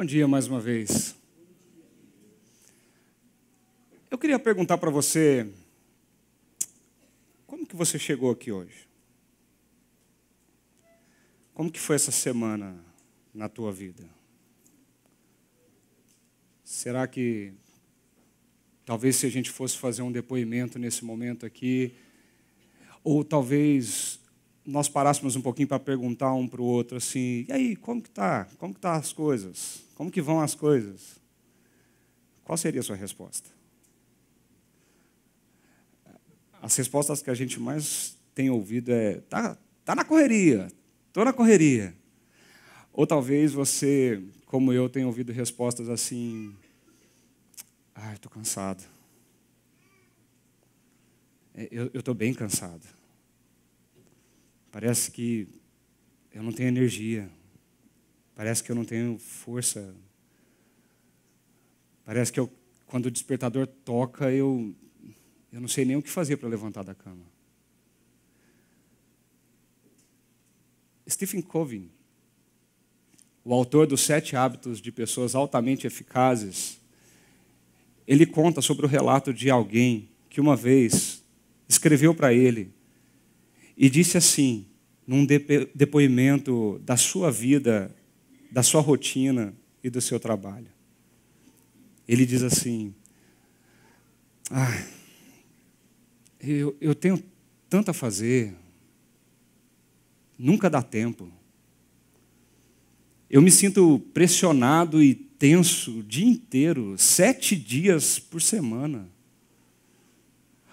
dia mais uma vez. Eu queria perguntar para você, como que você chegou aqui hoje? Como que foi essa semana na tua vida? Será que, talvez se a gente fosse fazer um depoimento nesse momento aqui, ou talvez nós parássemos um pouquinho para perguntar um para o outro assim, e aí, como que tá? Como que tá as coisas? Como que vão as coisas? Qual seria a sua resposta? As respostas que a gente mais tem ouvido é, tá na correria, estou na correria. Ou talvez você, como eu, tenha ouvido respostas assim, estou cansado. Eu estou bem cansado. Parece que eu não tenho energia. Parece que eu não tenho força. Parece que quando o despertador toca, eu não sei nem o que fazer para levantar da cama. Stephen Covey, o autor dos 7 hábitos de pessoas altamente eficazes, ele conta sobre o relato de alguém que uma vez escreveu para ele e disse assim, num depoimento da sua vida, da sua rotina e do seu trabalho. Ele diz assim, eu tenho tanto a fazer, nunca dá tempo. Eu me sinto pressionado e tenso o dia inteiro, 7 dias por semana.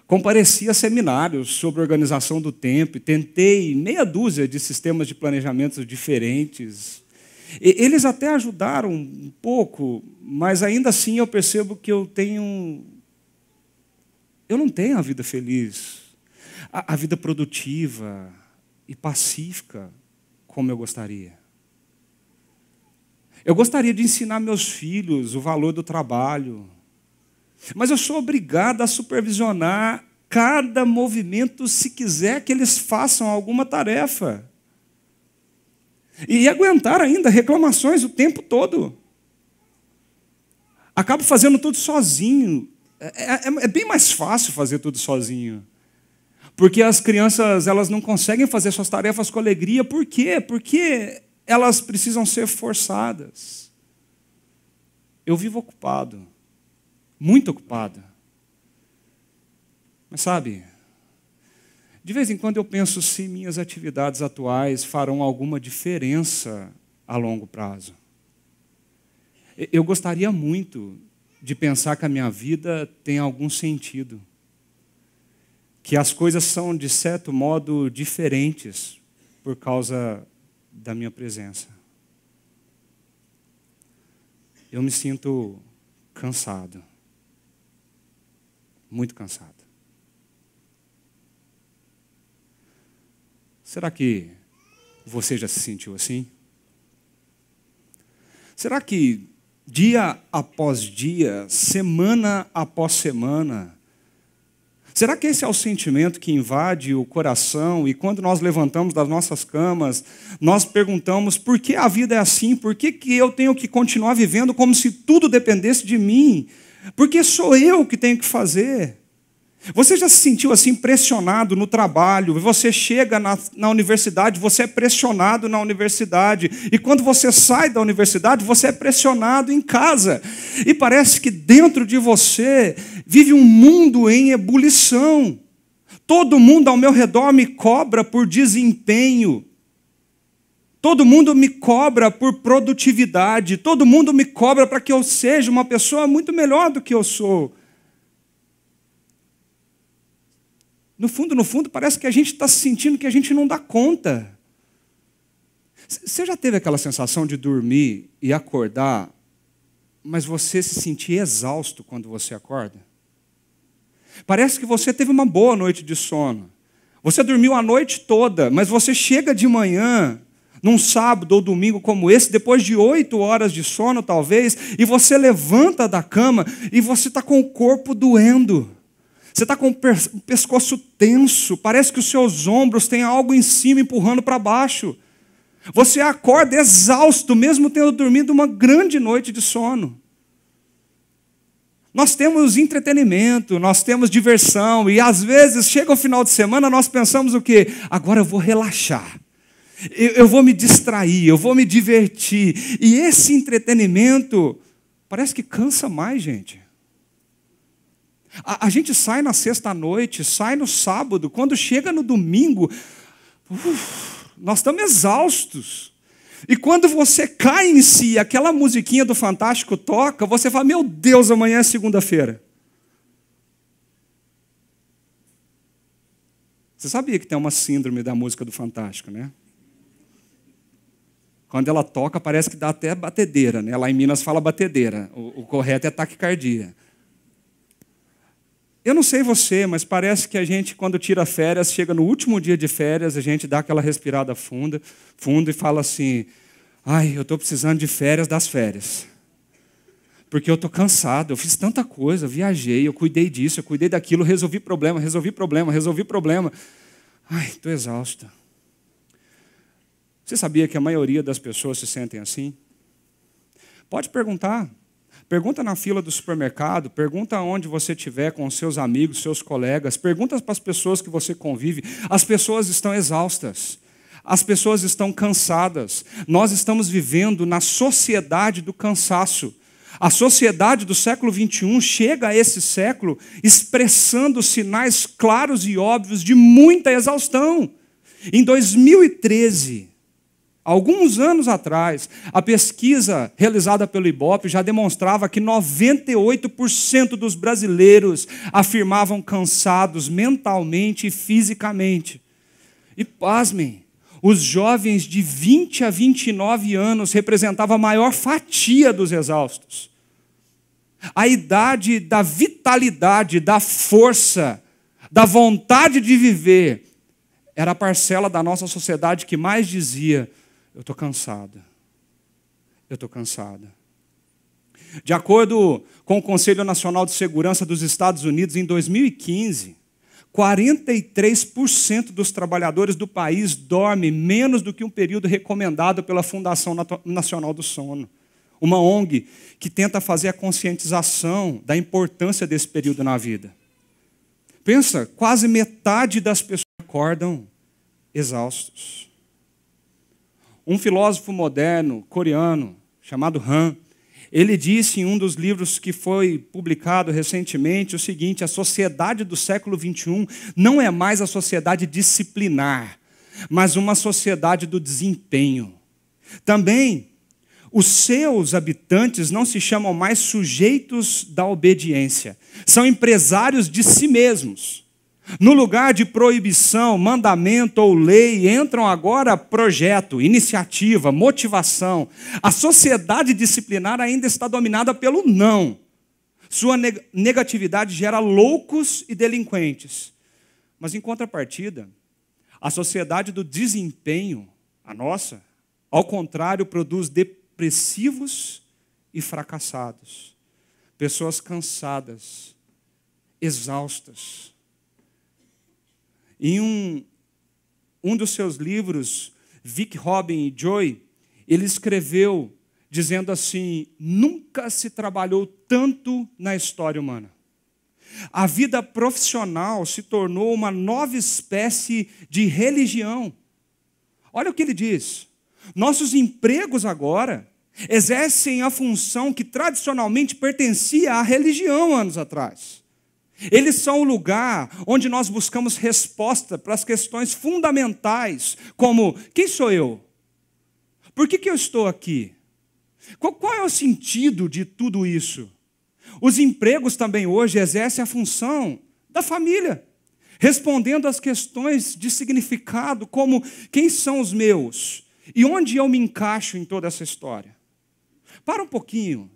Compareci a seminários sobre organização do tempo e tentei meia dúzia de sistemas de planejamento diferentes. Eles até ajudaram um pouco, mas ainda assim eu percebo que eu não tenho a vida feliz, a vida produtiva e pacífica como eu gostaria. Eu gostaria de ensinar meus filhos o valor do trabalho, mas eu sou obrigado a supervisionar cada movimento se quiser que eles façam alguma tarefa. E aguentar ainda reclamações o tempo todo. Acabo fazendo tudo sozinho. É bem mais fácil fazer tudo sozinho. Porque as crianças elas não conseguem fazer suas tarefas com alegria. Por quê? Porque elas precisam ser forçadas. Eu vivo ocupado. Muito ocupado. Mas sabe, de vez em quando eu penso se minhas atividades atuais farão alguma diferença a longo prazo. Eu gostaria muito de pensar que a minha vida tem algum sentido. Que as coisas são, de certo modo, diferentes por causa da minha presença. Eu me sinto cansado. Muito cansado. Será que você já se sentiu assim? Será que dia após dia, semana após semana, será que esse é o sentimento que invade o coração e quando nós levantamos das nossas camas, nós perguntamos por que a vida é assim? Por que eu tenho que continuar vivendo como se tudo dependesse de mim? Porque sou eu que tenho que fazer. Você já se sentiu assim pressionado no trabalho? Você chega na universidade, você é pressionado na universidade. E quando você sai da universidade, você é pressionado em casa. E parece que dentro de você vive um mundo em ebulição. Todo mundo ao meu redor me cobra por desempenho. Todo mundo me cobra por produtividade. Todo mundo me cobra para que eu seja uma pessoa muito melhor do que eu sou. No fundo, parece que a gente está se sentindo que a gente não dá conta. Você já teve aquela sensação de dormir e acordar, mas você se sentir exausto quando você acorda? Parece que você teve uma boa noite de sono. Você dormiu a noite toda, mas você chega de manhã, num sábado ou domingo como esse, depois de 8 horas de sono talvez, e você levanta da cama e você está com o corpo doendo. Você está com o pescoço tenso, parece que os seus ombros têm algo em cima empurrando para baixo. Você acorda exausto, mesmo tendo dormido uma grande noite de sono. Nós temos entretenimento, nós temos diversão, e às vezes chega o final de semana, nós pensamos o quê? Agora eu vou relaxar, eu vou me distrair, eu vou me divertir. E esse entretenimento parece que cansa mais, gente. A gente sai na sexta-noite, sai no sábado, quando chega no domingo, nós estamos exaustos. E quando você cai em si, aquela musiquinha do Fantástico toca, você fala, meu Deus, amanhã é segunda-feira. Você sabia que tem uma síndrome da música do Fantástico, né? Quando ela toca, parece que dá até batedeira, né? Lá em Minas fala batedeira, o correto é taquicardia. Eu não sei você, mas parece que a gente, quando tira férias, chega no último dia de férias, a gente dá aquela respirada fundo e fala assim, ai, eu estou precisando de férias das férias. Porque eu estou cansado, eu fiz tanta coisa, eu viajei, eu cuidei disso, eu cuidei daquilo, resolvi problema. Ai, estou exausta. Você sabia que a maioria das pessoas se sentem assim? Pode perguntar. Pergunta na fila do supermercado, pergunta onde você estiver com os seus amigos, seus colegas, pergunta para as pessoas que você convive. As pessoas estão exaustas, as pessoas estão cansadas. Nós estamos vivendo na sociedade do cansaço. A sociedade do século XXI chega a esse século expressando sinais claros e óbvios de muita exaustão. Em 2013... alguns anos atrás, a pesquisa realizada pelo Ibope já demonstrava que 98% dos brasileiros afirmavam cansados mentalmente e fisicamente. E pasmem, os jovens de 20 a 29 anos representavam a maior fatia dos exaustos. A idade da vitalidade, da força, da vontade de viver, era a parcela da nossa sociedade que mais dizia, eu estou cansada. Eu estou cansada. De acordo com o Conselho Nacional de Segurança dos Estados Unidos, em 2015, 43% dos trabalhadores do país dormem menos do que um período recomendado pela Fundação Nacional do Sono, uma ONG que tenta fazer a conscientização da importância desse período na vida. Pensa, quase metade das pessoas acordam exaustos. Um filósofo moderno, coreano, chamado Han, ele disse em um dos livros que foi publicado recentemente o seguinte, a sociedade do século XXI não é mais a sociedade disciplinar, mas uma sociedade do desempenho. Também, os seus habitantes não se chamam mais sujeitos da obediência, são empresários de si mesmos. No lugar de proibição, mandamento ou lei, entram agora projeto, iniciativa, motivação. A sociedade disciplinar ainda está dominada pelo não. Sua negatividade gera loucos e delinquentes. Mas, em contrapartida, a sociedade do desempenho, a nossa, ao contrário, produz depressivos e fracassados. Pessoas cansadas, exaustas. Em um dos seus livros, Vic Robin e Joy, ele escreveu dizendo assim, nunca se trabalhou tanto na história humana. A vida profissional se tornou uma nova espécie de religião. Olha o que ele diz. Nossos empregos agora exercem a função que tradicionalmente pertencia à religião anos atrás. Eles são o lugar onde nós buscamos resposta para as questões fundamentais, como, quem sou eu? Por que eu estou aqui? Qual é o sentido de tudo isso? Os empregos também hoje exercem a função da família, respondendo às questões de significado, como, quem são os meus? E onde eu me encaixo em toda essa história? Para um pouquinho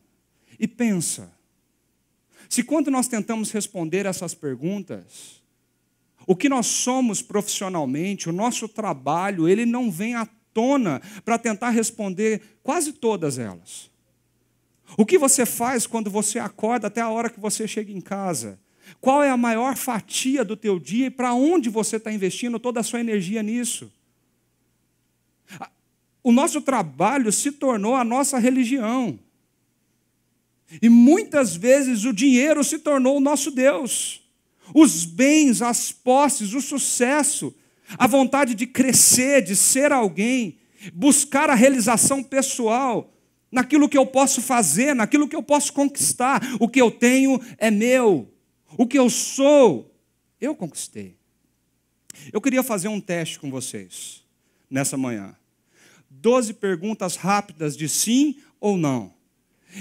e pensa. Se quando nós tentamos responder essas perguntas, o que nós somos profissionalmente, o nosso trabalho, ele não vem à tona para tentar responder quase todas elas. O que você faz quando você acorda até a hora que você chega em casa? Qual é a maior fatia do teu dia e para onde você está investindo toda a sua energia nisso? o nosso trabalho se tornou a nossa religião. E muitas vezes o dinheiro se tornou o nosso Deus. Os bens, as posses, o sucesso, a vontade de crescer, de ser alguém, buscar a realização pessoal, naquilo que eu posso fazer, naquilo que eu posso conquistar. O que eu tenho é meu. O que eu sou, eu conquistei. Eu queria fazer um teste com vocês nessa manhã. 12 perguntas rápidas de sim ou não.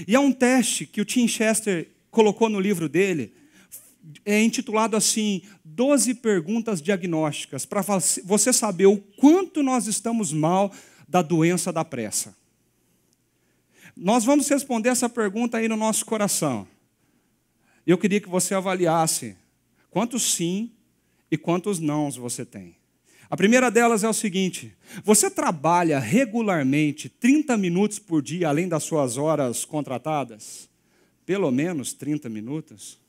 E é um teste que o Tim Chester colocou no livro dele, intitulado assim, 12 perguntas diagnósticas, para você saber o quanto nós estamos mal da doença da pressa. Nós vamos responder essa pergunta aí no nosso coração. Eu queria que você avaliasse quantos sim e quantos nãos você tem. A primeira delas é o seguinte: você trabalha regularmente 30 minutos por dia, além das suas horas contratadas? Pelo menos 30 minutos?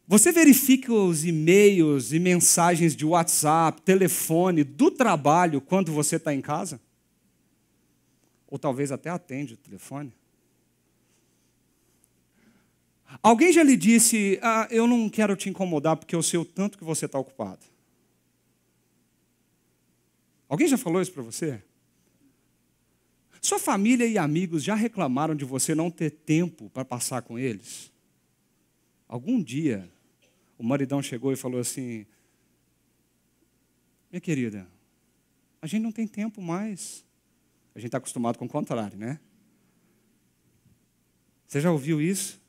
Você verifica os e-mails e mensagens de WhatsApp, telefone, do trabalho, quando você está em casa? Ou talvez até atende o telefone? Alguém já lhe disse, eu não quero te incomodar porque eu sei o tanto que você está ocupado? Alguém já falou isso para você? Sua família e amigos já reclamaram de você não ter tempo para passar com eles? Algum dia, o maridão chegou e falou assim, minha querida, a gente não tem tempo mais. A gente está acostumado com o contrário, né? Você já ouviu isso?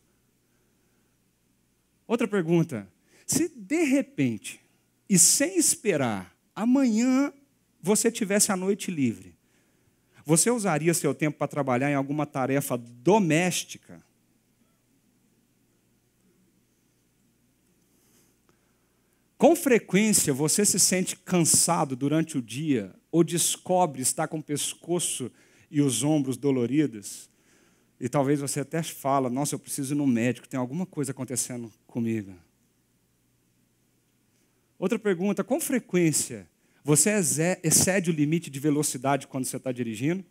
Outra pergunta. Se de repente, e sem esperar, amanhã você tivesse a noite livre, você usaria seu tempo para trabalhar em alguma tarefa doméstica? Com frequência você se sente cansado durante o dia ou descobre estar com o pescoço e os ombros doloridos? E talvez você até fala, nossa, eu preciso ir no médico, tem alguma coisa acontecendo comigo. Outra pergunta, com frequência você excede o limite de velocidade quando você está dirigindo?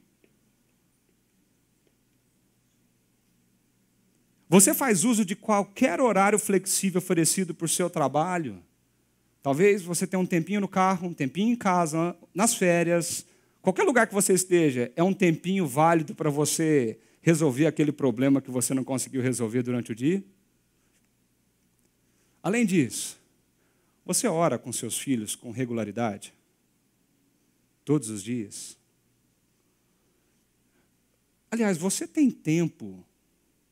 Você faz uso de qualquer horário flexível oferecido por seu trabalho? Talvez você tenha um tempinho no carro, um tempinho em casa, nas férias, qualquer lugar que você esteja, é um tempinho válido para você resolver aquele problema que você não conseguiu resolver durante o dia? Além disso, você ora com seus filhos com regularidade? Todos os dias? Aliás, você tem tempo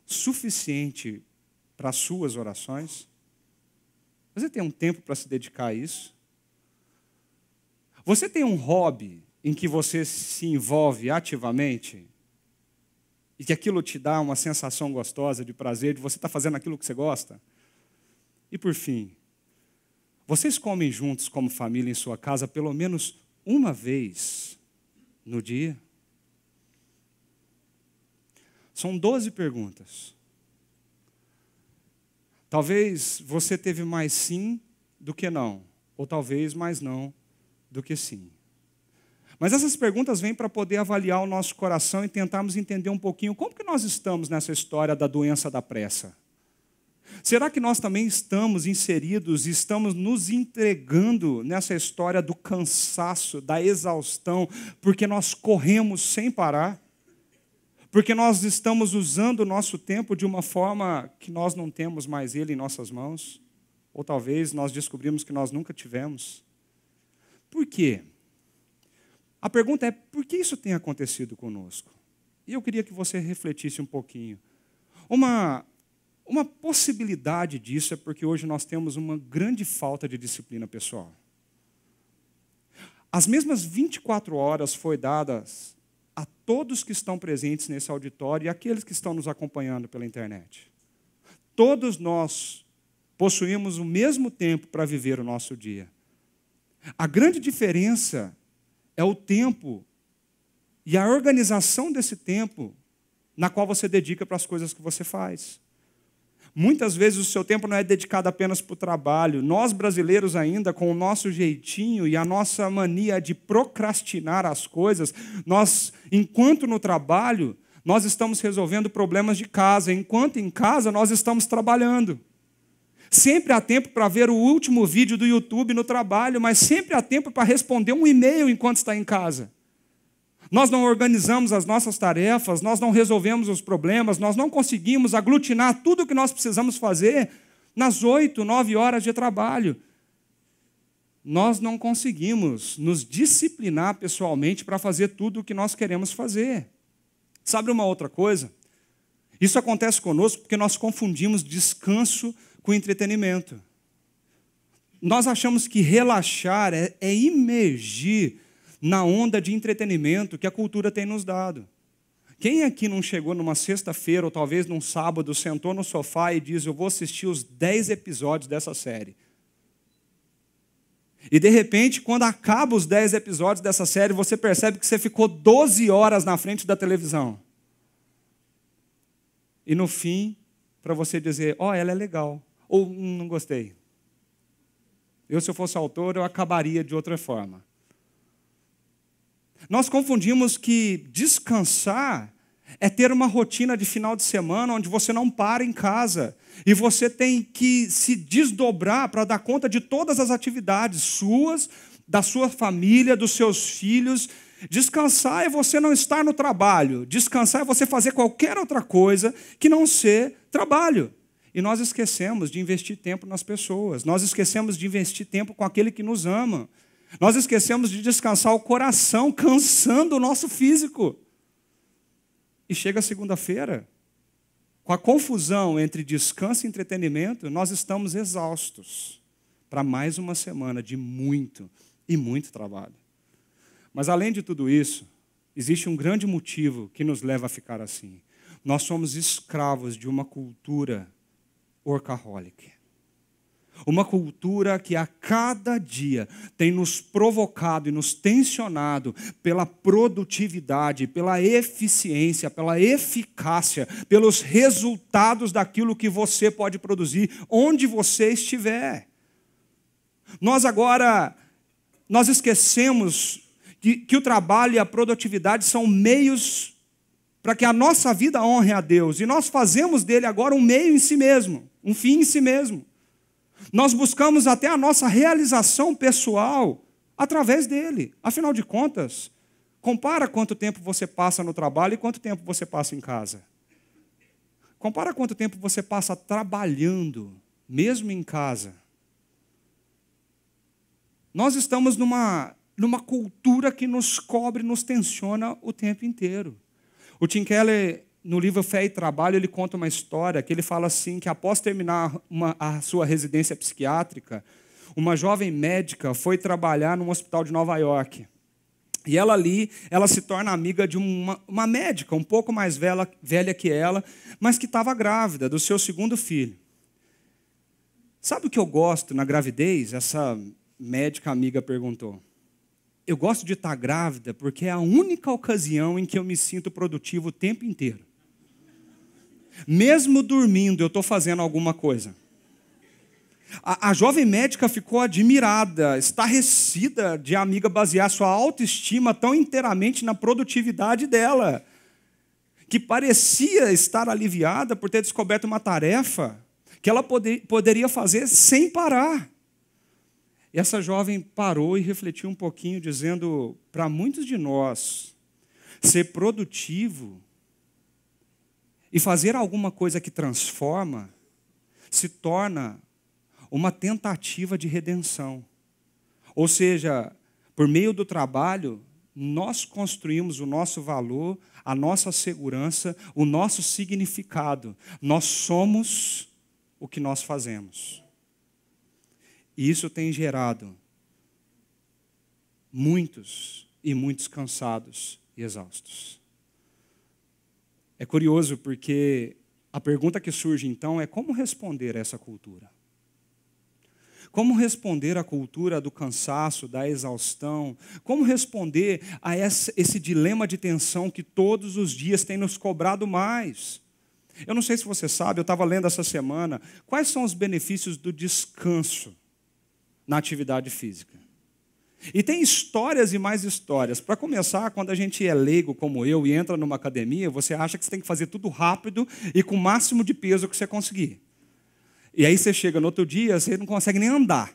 suficiente para as suas orações? Você tem um tempo para se dedicar a isso? Você tem um hobby em que você se envolve ativamente? E que aquilo te dá uma sensação gostosa, de prazer, de você estar fazendo aquilo que você gosta? E por fim, vocês comem juntos como família em sua casa pelo menos uma vez no dia? São 12 perguntas. Talvez você teve mais sim do que não, ou talvez mais não do que sim. Mas essas perguntas vêm para poder avaliar o nosso coração e tentarmos entender um pouquinho como que nós estamos nessa história da doença da pressa. Será que nós também estamos inseridos e estamos nos entregando nessa história do cansaço, da exaustão, porque nós corremos sem parar? Porque nós estamos usando o nosso tempo de uma forma que nós não temos mais ele em nossas mãos? Ou talvez nós descobrimos que nós nunca tivemos? Por quê? A pergunta é, por que isso tem acontecido conosco? E eu queria que você refletisse um pouquinho. Uma possibilidade disso é porque hoje nós temos uma grande falta de disciplina pessoal. As mesmas 24 horas foram dadas a todos que estão presentes nesse auditório e aqueles que estão nos acompanhando pela internet. Todos nós possuímos o mesmo tempo para viver o nosso dia. A grande diferença é o tempo e a organização desse tempo na qual você dedica para as coisas que você faz. Muitas vezes o seu tempo não é dedicado apenas para o trabalho. Nós, brasileiros ainda, com o nosso jeitinho e a nossa mania de procrastinar as coisas, nós, enquanto no trabalho, nós estamos resolvendo problemas de casa, enquanto em casa nós estamos trabalhando. Sempre há tempo para ver o último vídeo do YouTube no trabalho, mas sempre há tempo para responder um e-mail enquanto está em casa. Nós não organizamos as nossas tarefas, nós não resolvemos os problemas, nós não conseguimos aglutinar tudo o que nós precisamos fazer nas 8, 9 horas de trabalho. Nós não conseguimos nos disciplinar pessoalmente para fazer tudo o que nós queremos fazer. Sabe uma outra coisa? Isso acontece conosco porque nós confundimos descanso com entretenimento. Nós achamos que relaxar é imergir na onda de entretenimento que a cultura tem nos dado. Quem aqui não chegou numa sexta-feira ou talvez num sábado, sentou no sofá e diz, eu vou assistir os 10 episódios dessa série. E de repente, quando acaba os 10 episódios dessa série, você percebe que você ficou 12 horas na frente da televisão. E no fim, para você dizer, ela é legal, ou não gostei. Se eu fosse autor, eu acabaria de outra forma. Nós confundimos que descansar é ter uma rotina de final de semana onde você não para em casa e você tem que se desdobrar para dar conta de todas as atividades suas, da sua família, dos seus filhos. Descansar é você não estar no trabalho. Descansar é você fazer qualquer outra coisa que não ser trabalho. E nós esquecemos de investir tempo nas pessoas. Nós esquecemos de investir tempo com aquele que nos ama. Nós esquecemos de descansar o coração, cansando o nosso físico. E chega segunda-feira, com a confusão entre descanso e entretenimento, nós estamos exaustos para mais uma semana de muito e muito trabalho. Mas além de tudo isso, existe um grande motivo que nos leva a ficar assim. Nós somos escravos de uma cultura workaholic. Uma cultura que a cada dia tem nos provocado e nos tensionado pela produtividade, pela eficiência, pela eficácia, pelos resultados daquilo que você pode produzir, onde você estiver. Nós esquecemos que o trabalho e a produtividade são meios para que a nossa vida honre a Deus. E nós fazemos dele agora um meio em si mesmo, um fim em si mesmo. Nós buscamos até a nossa realização pessoal através dele. Afinal de contas, compara quanto tempo você passa no trabalho e quanto tempo você passa em casa. Compara quanto tempo você passa trabalhando, mesmo em casa. Nós estamos numa cultura que nos cobre, nos tensiona o tempo inteiro. O Tim Keller, no livro Fé e Trabalho, ele conta uma história que ele fala assim, que após terminar a sua residência psiquiátrica, uma jovem médica foi trabalhar num hospital de Nova York. E ela se torna amiga de uma médica, um pouco mais velha que ela, mas que estava grávida do seu segundo filho. Sabe o que eu gosto na gravidez? Essa médica amiga perguntou. Eu gosto de estar grávida porque é a única ocasião em que eu me sinto produtivo o tempo inteiro. Mesmo dormindo, eu estou fazendo alguma coisa. A jovem médica ficou admirada, estarrecida de a amiga basear sua autoestima tão inteiramente na produtividade dela, que parecia estar aliviada por ter descoberto uma tarefa que ela poderia fazer sem parar. E essa jovem parou e refletiu um pouquinho, dizendo, para muitos de nós, ser produtivo e fazer alguma coisa que transforma se torna uma tentativa de redenção. Ou seja, por meio do trabalho, nós construímos o nosso valor, a nossa segurança, o nosso significado. Nós somos o que nós fazemos. E isso tem gerado muitos e muitos cansados e exaustos. É curioso porque a pergunta que surge então é como responder a essa cultura? Como responder à cultura do cansaço, da exaustão? Como responder a esse dilema de tensão que todos os dias tem nos cobrado mais? Eu não sei se você sabe, eu estava lendo essa semana, quais são os benefícios do descanso na atividade física. E tem histórias e mais histórias. Para começar, quando a gente é leigo como eu e entra numa academia, você acha que você tem que fazer tudo rápido e com o máximo de peso que você conseguir. E aí você chega no outro dia, você não consegue nem andar.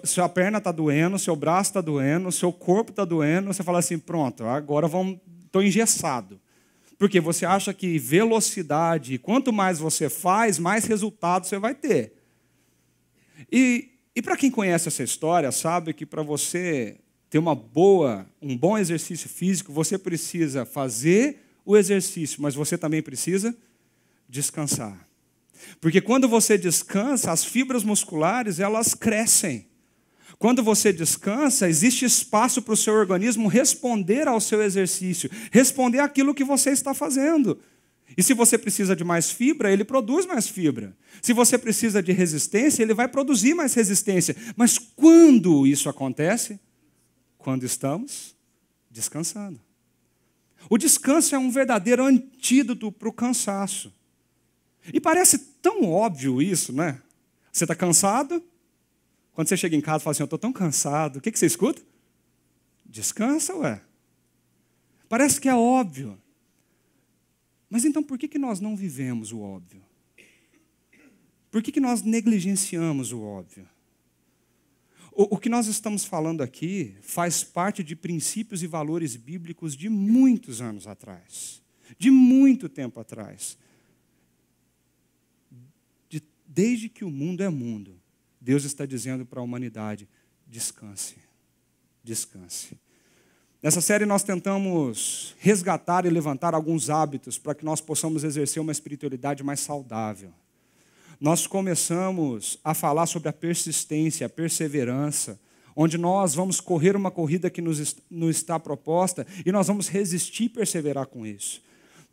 Sua perna está doendo, seu braço está doendo, seu corpo está doendo, você fala assim, pronto, agora estou engessado. Porque você acha que velocidade, quanto mais você faz, mais resultado você vai ter. E para quem conhece essa história, sabe que para você ter um bom exercício físico, você precisa fazer o exercício, mas você também precisa descansar. Porque quando você descansa, as fibras musculares, elas crescem. Quando você descansa, existe espaço para o seu organismo responder ao seu exercício, responder àquilo que você está fazendo. E se você precisa de mais fibra, ele produz mais fibra. Se você precisa de resistência, ele vai produzir mais resistência. Mas quando isso acontece? Quando estamos descansando. O descanso é um verdadeiro antídoto para o cansaço. E parece tão óbvio isso, né? Você está cansado? Quando você chega em casa e fala assim, eu estou tão cansado. O que você escuta? Descansa, ué. Parece que é óbvio. Mas então por que nós não vivemos o óbvio? Por que nós negligenciamos o óbvio? O que nós estamos falando aqui faz parte de princípios e valores bíblicos de muitos anos atrás. De muito tempo atrás. Desde que o mundo é mundo, Deus está dizendo para a humanidade, descanse, descanse. Nessa série nós tentamos resgatar e levantar alguns hábitos para que nós possamos exercer uma espiritualidade mais saudável. Nós começamos a falar sobre a persistência, a perseverança, onde nós vamos correr uma corrida que nos está proposta e nós vamos resistir e perseverar com isso.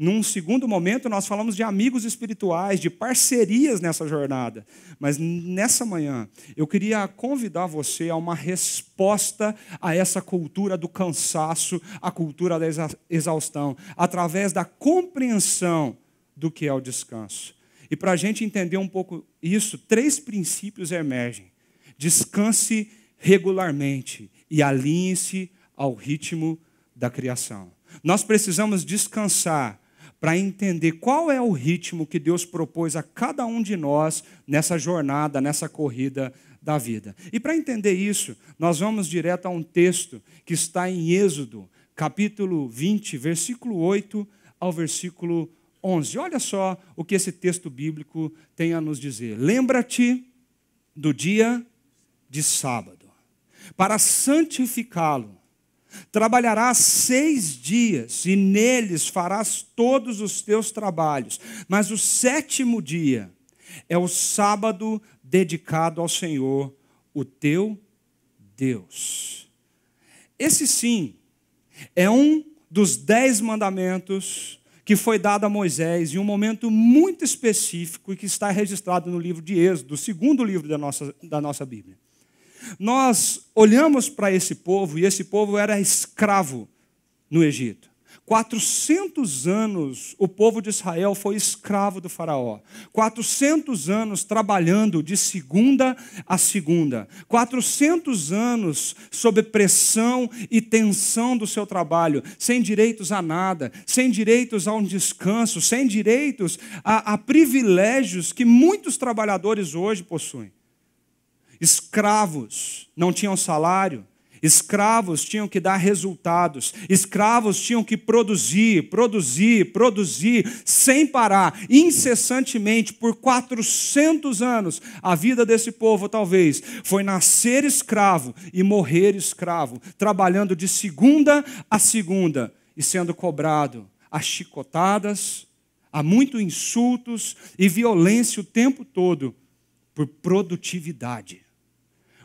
Num segundo momento, nós falamos de amigos espirituais, de parcerias nessa jornada. Mas nessa manhã, eu queria convidar você a uma resposta a essa cultura do cansaço, a cultura da exaustão, através da compreensão do que é o descanso. E para a gente entender um pouco isso, 3 princípios emergem. Descanse regularmente e alinhe-se ao ritmo da criação. Nós precisamos descansar para entender qual é o ritmo que Deus propôs a cada um de nós nessa jornada, nessa corrida da vida. E para entender isso, nós vamos direto a um texto que está em Êxodo, capítulo 20, versículo 8 ao versículo 11. Olha só o que esse texto bíblico tem a nos dizer. Lembra-te do dia de sábado, para santificá-lo. Trabalharás 6 dias, e neles farás todos os teus trabalhos. Mas o 7º dia é o sábado dedicado ao Senhor, o teu Deus. Esse sim é um dos 10 mandamentos que foi dado a Moisés em um momento muito específico e que está registrado no livro de Êxodo, o 2º livro da nossa Bíblia. Nós olhamos para esse povo, e esse povo era escravo no Egito. 400 anos o povo de Israel foi escravo do faraó. 400 anos trabalhando de segunda a segunda. 400 anos sob pressão e tensão do seu trabalho, sem direitos a nada, sem direitos a um descanso, sem direitos a privilégios que muitos trabalhadores hoje possuem. Escravos não tinham salário, escravos tinham que dar resultados, escravos tinham que produzir, sem parar, incessantemente, por 400 anos. A vida desse povo, talvez, foi nascer escravo e morrer escravo, trabalhando de segunda a segunda e sendo cobrado a chicotadas, a muitos insultos e violência o tempo todo por produtividade.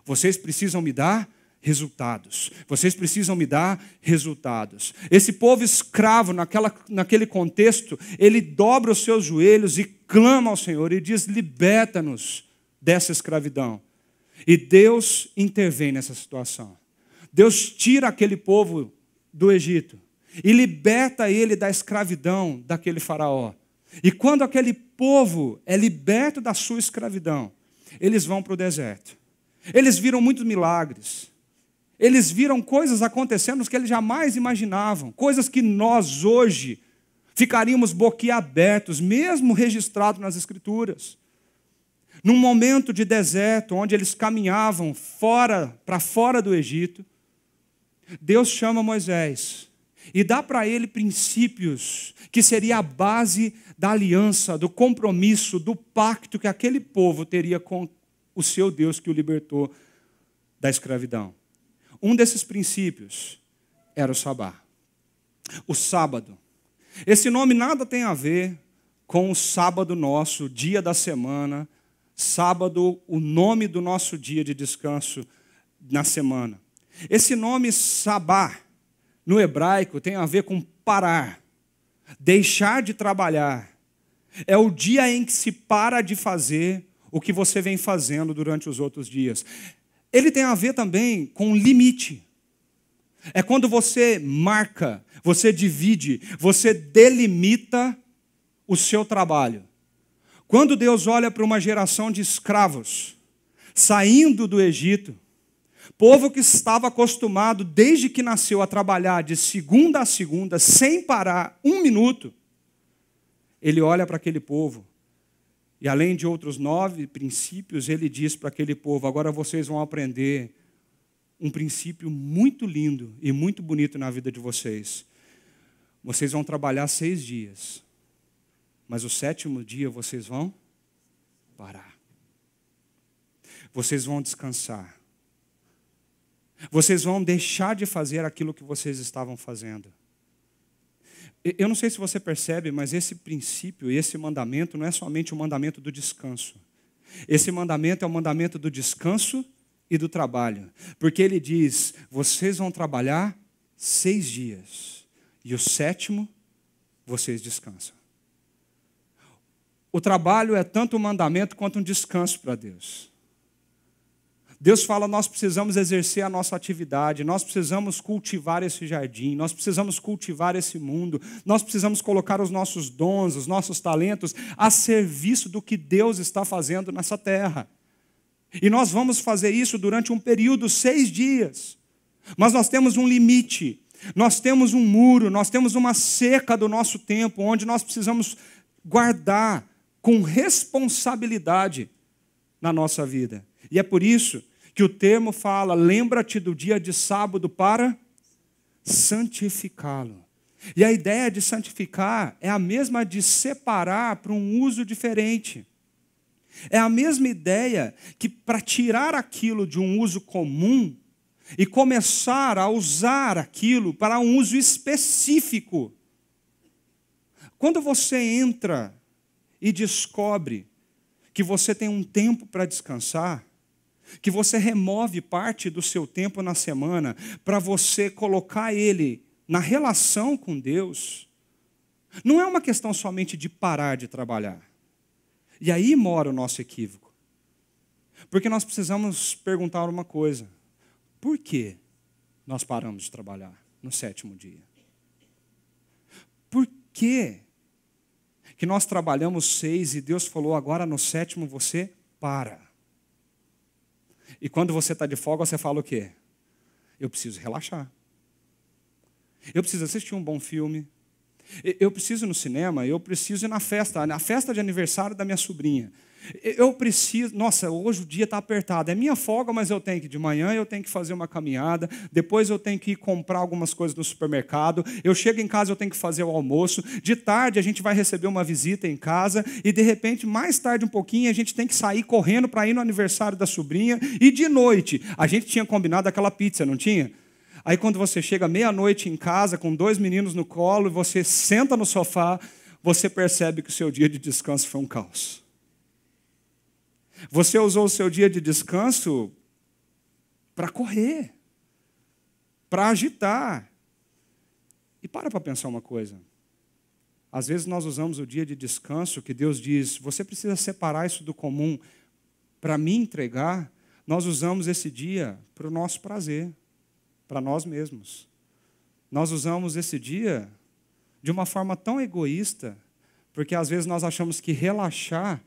Vocês precisam me dar resultados. Vocês precisam me dar resultados. Esse povo escravo, naquele contexto, ele dobra os seus joelhos e clama ao Senhor e diz, liberta-nos dessa escravidão. E Deus intervém nessa situação. Deus tira aquele povo do Egito e liberta ele da escravidão daquele faraó. E quando aquele povo é liberto da sua escravidão, eles vão para o deserto. Eles viram muitos milagres. Eles viram coisas acontecendo que eles jamais imaginavam. Coisas que nós hoje ficaríamos boquiabertos, mesmo registrado nas Escrituras. Num momento de deserto, onde eles caminhavam para fora do Egito, Deus chama Moisés e dá para ele princípios que seria a base da aliança, do compromisso, do pacto que aquele povo teria com o seu Deus que o libertou da escravidão. Um desses princípios era o sabá, o sábado. Esse nome nada tem a ver com o sábado nosso, dia da semana, sábado, o nome do nosso dia de descanso na semana. Esse nome sabá, no hebraico, tem a ver com parar, deixar de trabalhar. É o dia em que se para de fazer o que você vem fazendo durante os outros dias. Ele tem a ver também com limite. É quando você marca, você divide, você delimita o seu trabalho. Quando Deus olha para uma geração de escravos saindo do Egito, povo que estava acostumado desde que nasceu a trabalhar de segunda a segunda, sem parar um minuto, ele olha para aquele povo e, além de outros 9 princípios, ele diz para aquele povo: agora vocês vão aprender um princípio muito lindo e muito bonito na vida de vocês. Vocês vão trabalhar 6 dias, mas o 7º dia vocês vão parar. Vocês vão descansar. Vocês vão deixar de fazer aquilo que vocês estavam fazendo. Eu não sei se você percebe, mas esse princípio, esse mandamento, não é somente o mandamento do descanso. Esse mandamento é o mandamento do descanso e do trabalho. Porque ele diz: vocês vão trabalhar 6 dias, e o 7º vocês descansam. O trabalho é tanto um mandamento quanto um descanso para Deus. Deus fala: nós precisamos exercer a nossa atividade, nós precisamos cultivar esse jardim, nós precisamos cultivar esse mundo, nós precisamos colocar os nossos dons, os nossos talentos a serviço do que Deus está fazendo nessa terra. E nós vamos fazer isso durante um período, 6 dias. Mas nós temos um limite, nós temos um muro, nós temos uma cerca do nosso tempo, onde nós precisamos guardar com responsabilidade na nossa vida. E é por isso que o termo fala: lembra-te do dia de sábado para santificá-lo. E a ideia de santificar é a mesma de separar para um uso diferente. É a mesma ideia que para tirar aquilo de um uso comum e começar a usar aquilo para um uso específico. Quando você entra e descobre que você tem um tempo para descansar, que você remove parte do seu tempo na semana para você colocar ele na relação com Deus, não é uma questão somente de parar de trabalhar. E aí mora o nosso equívoco. Porque nós precisamos perguntar uma coisa: por que nós paramos de trabalhar no 7º dia? Por que nós trabalhamos 6 e Deus falou: agora no 7º você para? E quando você está de folga, você fala o quê? Eu preciso relaxar. Eu preciso assistir um bom filme. Eu preciso ir no cinema, eu preciso ir na festa de aniversário da minha sobrinha. Eu preciso, nossa, hoje o dia está apertado. É minha folga, mas eu tenho que, de manhã eu tenho que fazer uma caminhada, depois eu tenho que ir comprar algumas coisas no supermercado, eu chego em casa, eu tenho que fazer o almoço, de tarde a gente vai receber uma visita em casa, e de repente, mais tarde um pouquinho, a gente tem que sair correndo para ir no aniversário da sobrinha, e de noite, a gente tinha combinado aquela pizza, não tinha? Aí quando você chega meia-noite em casa, com 2 meninos no colo, e você senta no sofá, você percebe que o seu dia de descanso foi um caos. Você usou o seu dia de descanso para correr, para agitar. E para pensar uma coisa. Às vezes nós usamos o dia de descanso, que Deus diz: você precisa separar isso do comum para me entregar. Nós usamos esse dia para o nosso prazer, para nós mesmos. Nós usamos esse dia de uma forma tão egoísta Porque às vezes nós achamos que relaxar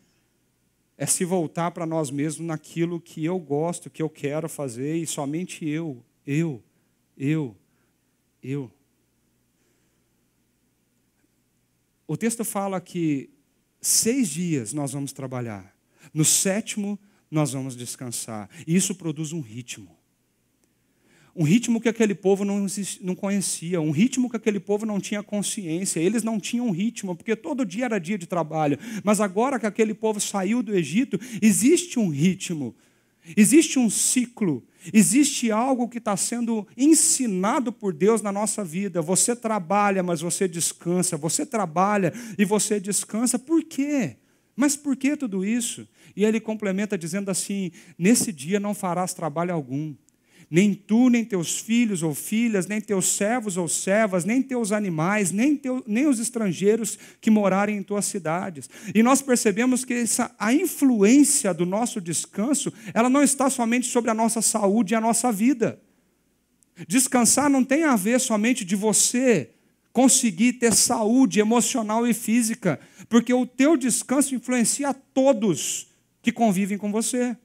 é se voltar para nós mesmos naquilo que eu gosto, que eu quero fazer, e somente eu. O texto fala que 6 dias nós vamos trabalhar. No 7º, nós vamos descansar. E isso produz um ritmo. Um ritmo que aquele povo não conhecia, um ritmo que aquele povo não tinha consciência. Eles não tinham ritmo, porque todo dia era dia de trabalho. Mas agora que aquele povo saiu do Egito, existe um ritmo, existe um ciclo, existe algo que está sendo ensinado por Deus na nossa vida. Você trabalha, mas você descansa. Você trabalha e você descansa. Por quê? Mas por que tudo isso? E ele complementa dizendo assim: nesse dia não farás trabalho algum. Nem tu, nem teus filhos ou filhas, nem teus servos ou servas, nem teus animais, nem os estrangeiros que morarem em tuas cidades. E nós percebemos que a influência do nosso descanso, ela não está somente sobre a nossa saúde e a nossa vida. Descansar não tem a ver somente de você conseguir ter saúde emocional e física, porque o teu descanso influencia a todos que convivem com você.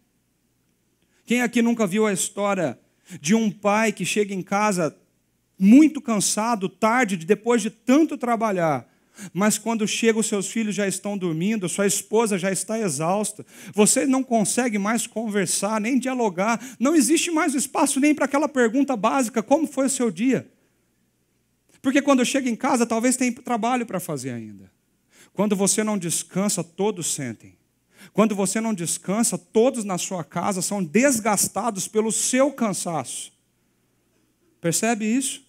Quem aqui nunca viu a história de um pai que chega em casa muito cansado, tarde, depois de tanto trabalhar, mas quando chega os seus filhos já estão dormindo, sua esposa já está exausta, você não consegue mais conversar, nem dialogar, não existe mais espaço nem para aquela pergunta básica: como foi o seu dia? Porque quando chega em casa, talvez tenha trabalho para fazer ainda. Quando você não descansa, todos sentem. Quando você não descansa, todos na sua casa são desgastados pelo seu cansaço. Percebe isso?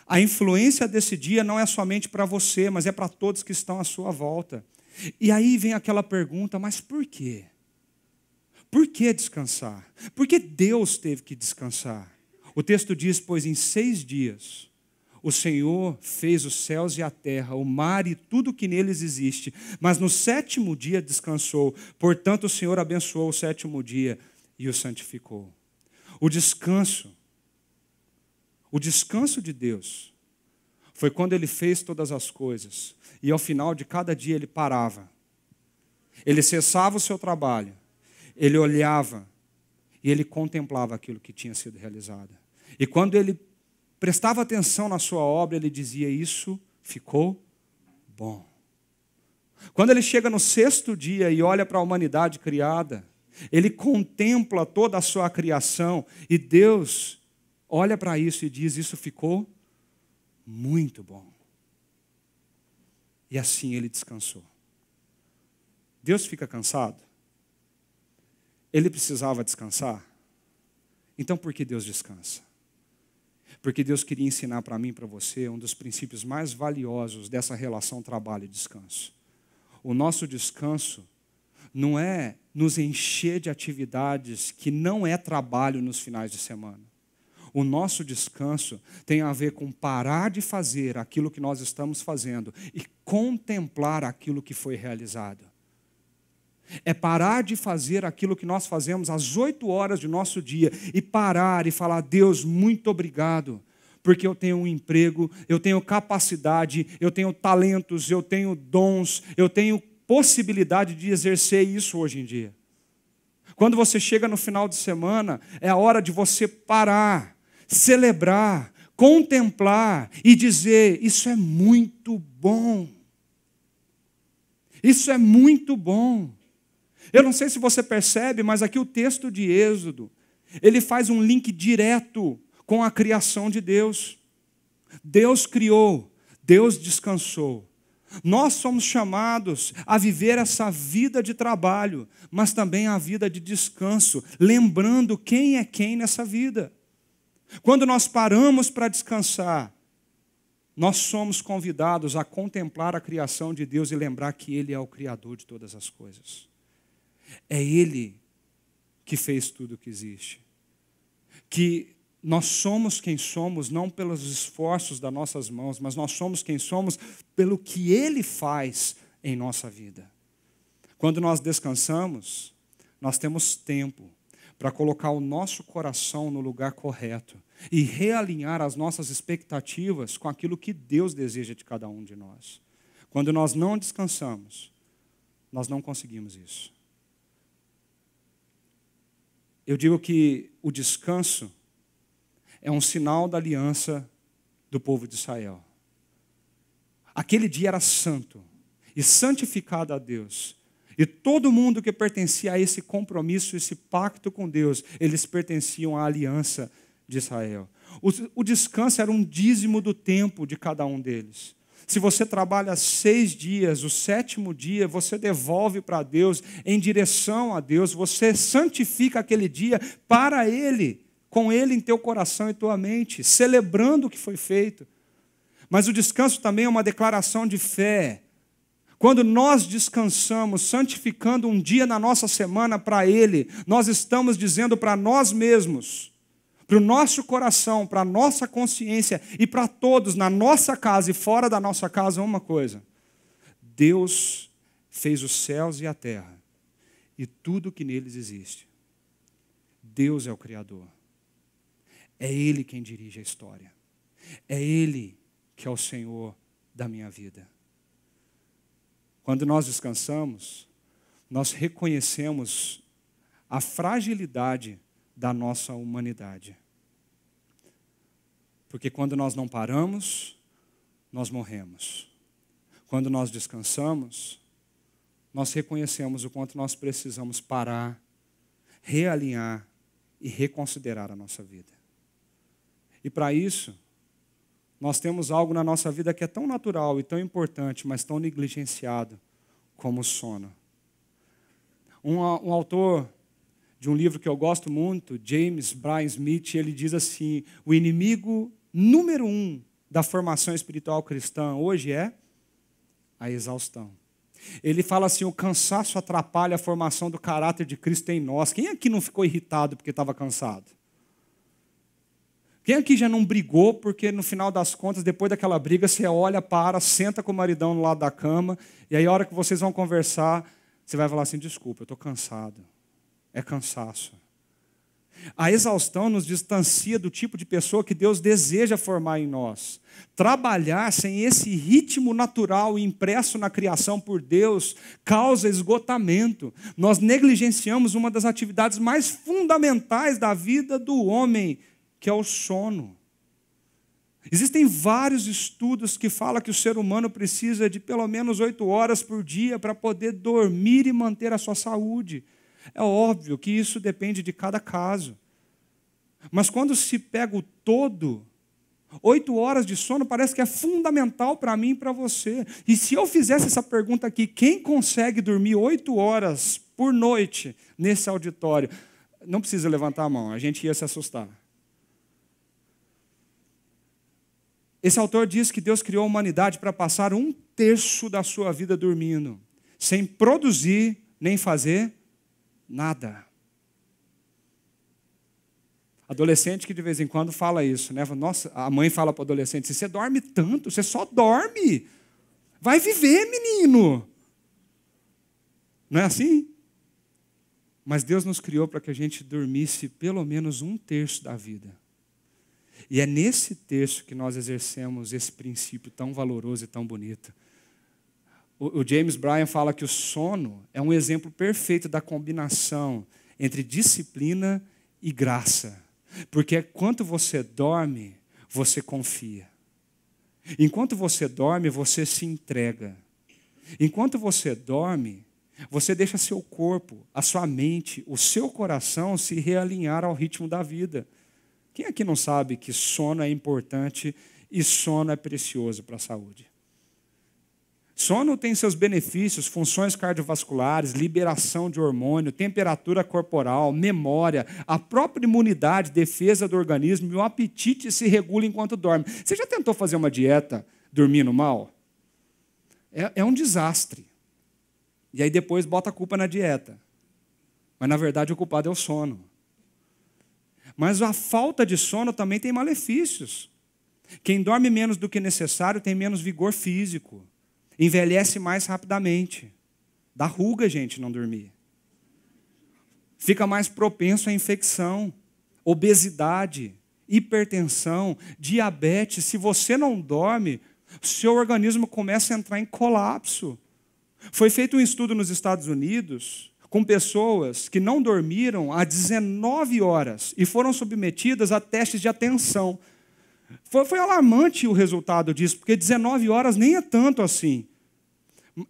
A influência desse dia não é somente para você, mas é para todos que estão à sua volta. E aí vem aquela pergunta: mas por quê? Por que descansar? Por que Deus teve que descansar? O texto diz: pois em 6 dias o Senhor fez os céus e a terra, o mar e tudo que neles existe, mas no 7º dia descansou. Portanto, o Senhor abençoou o 7º dia e o santificou. O descanso de Deus foi quando Ele fez todas as coisas, e ao final de cada dia Ele parava. Ele cessava o seu trabalho, Ele olhava e Ele contemplava aquilo que tinha sido realizado. E quando Ele prestava atenção na sua obra, Ele dizia: isso ficou bom. Quando Ele chega no 6º dia e olha para a humanidade criada, Ele contempla toda a sua criação, e Deus olha para isso e diz: isso ficou muito bom. E assim Ele descansou. Deus fica cansado? Ele precisava descansar? Então por que Deus descansa? Porque Deus queria ensinar para mim e para você um dos princípios mais valiosos dessa relação trabalho e descanso. O nosso descanso não é nos encher de atividades que não é trabalho nos finais de semana. O nosso descanso tem a ver com parar de fazer aquilo que nós estamos fazendo e contemplar aquilo que foi realizado. É parar de fazer aquilo que nós fazemos às 8 horas do nosso dia e parar e falar: Deus, muito obrigado, porque eu tenho um emprego, eu tenho capacidade, eu tenho talentos, eu tenho dons, eu tenho possibilidade de exercer isso hoje em dia. Quando você chega no final de semana, é a hora de você parar, celebrar, contemplar e dizer: isso é muito bom. Isso é muito bom. Eu não sei se você percebe, mas aqui o texto de Êxodo, ele faz um link direto com a criação de Deus. Deus criou, Deus descansou. Nós somos chamados a viver essa vida de trabalho, mas também a vida de descanso, lembrando quem é quem nessa vida. Quando nós paramos para descansar, nós somos convidados a contemplar a criação de Deus e lembrar que Ele é o Criador de todas as coisas. É Ele que fez tudo o que existe. Que nós somos quem somos, não pelos esforços das nossas mãos, mas nós somos quem somos pelo que Ele faz em nossa vida. Quando nós descansamos, nós temos tempo para colocar o nosso coração no lugar correto e realinhar as nossas expectativas com aquilo que Deus deseja de cada um de nós. Quando nós não descansamos, nós não conseguimos isso. Eu digo que o descanso é um sinal da aliança do povo de Israel. Aquele dia era santo e santificado a Deus. E todo mundo que pertencia a esse compromisso, esse pacto com Deus, eles pertenciam à aliança de Israel. O descanso era um dízimo do tempo de cada um deles. Se você trabalha 6 dias, o 7º dia, você devolve para Deus, em direção a Deus, você santifica aquele dia para Ele, com Ele em teu coração e tua mente, celebrando o que foi feito. Mas o descanso também é uma declaração de fé. Quando nós descansamos, santificando um dia na nossa semana para Ele, nós estamos dizendo para nós mesmos, para o nosso coração, para a nossa consciência e para todos, na nossa casa e fora da nossa casa, uma coisa: Deus fez os céus e a terra e tudo que neles existe. Deus é o Criador. É Ele quem dirige a história. É Ele que é o Senhor da minha vida. Quando nós descansamos, nós reconhecemos a fragilidade da nossa humanidade. Porque quando nós não paramos, nós morremos. Quando nós descansamos, nós reconhecemos o quanto nós precisamos parar, realinhar e reconsiderar a nossa vida. E para isso, nós temos algo na nossa vida que é tão natural e tão importante, mas tão negligenciado como o sono. Um autor de um livro que eu gosto muito, James Bryan Smith, ele diz assim: o inimigo número 1 da formação espiritual cristã hoje é a exaustão. Ele fala assim: o cansaço atrapalha a formação do caráter de Cristo em nós. Quem aqui não ficou irritado porque estava cansado? Quem aqui já não brigou porque no final das contas, depois daquela briga, você olha, senta com o maridão no lado da cama, e aí a hora que vocês vão conversar, você vai falar assim: desculpa, eu estou cansado. É cansaço. A exaustão nos distancia do tipo de pessoa que Deus deseja formar em nós. Trabalhar sem esse ritmo natural impresso na criação por Deus causa esgotamento. Nós negligenciamos uma das atividades mais fundamentais da vida do homem, que é o sono. Existem vários estudos que falam que o ser humano precisa de pelo menos 8 horas por dia para poder dormir e manter a sua saúde. É óbvio que isso depende de cada caso. Mas quando se pega o todo, 8 horas de sono parece que é fundamental para mim e para você. E se eu fizesse essa pergunta aqui: quem consegue dormir 8 horas por noite nesse auditório? Não precisa levantar a mão, a gente ia se assustar. Esse autor diz que Deus criou a humanidade para passar 1/3 da sua vida dormindo, sem produzir nem fazer nada. Adolescente que de vez em quando fala isso, né? Nossa, a mãe fala para o adolescente: você dorme tanto, você só dorme. Vai viver, menino. Não é assim? Mas Deus nos criou para que a gente dormisse pelo menos 1/3 da vida. E é nesse terço que nós exercemos esse princípio tão valoroso e tão bonito. O James Bryan fala que o sono é um exemplo perfeito da combinação entre disciplina e graça. Porque enquanto você dorme, você confia. Enquanto você dorme, você se entrega. Enquanto você dorme, você deixa seu corpo, a sua mente, o seu coração se realinhar ao ritmo da vida. Quem aqui não sabe que sono é importante e sono é precioso para a saúde? Sono tem seus benefícios, funções cardiovasculares, liberação de hormônio, temperatura corporal, memória, a própria imunidade, defesa do organismo e o apetite se regula enquanto dorme. Você já tentou fazer uma dieta dormindo mal? É um desastre. E aí depois bota a culpa na dieta. Mas na verdade o culpado é o sono. Mas a falta de sono também tem malefícios. Quem dorme menos do que necessário tem menos vigor físico. Envelhece mais rapidamente. Dá ruga, gente, não dormir. Fica mais propenso à infecção, obesidade, hipertensão, diabetes. Se você não dorme, o seu organismo começa a entrar em colapso. Foi feito um estudo nos Estados Unidos com pessoas que não dormiram há 19 horas e foram submetidas a testes de atenção. Foi alarmante o resultado disso, porque 19 horas nem é tanto assim.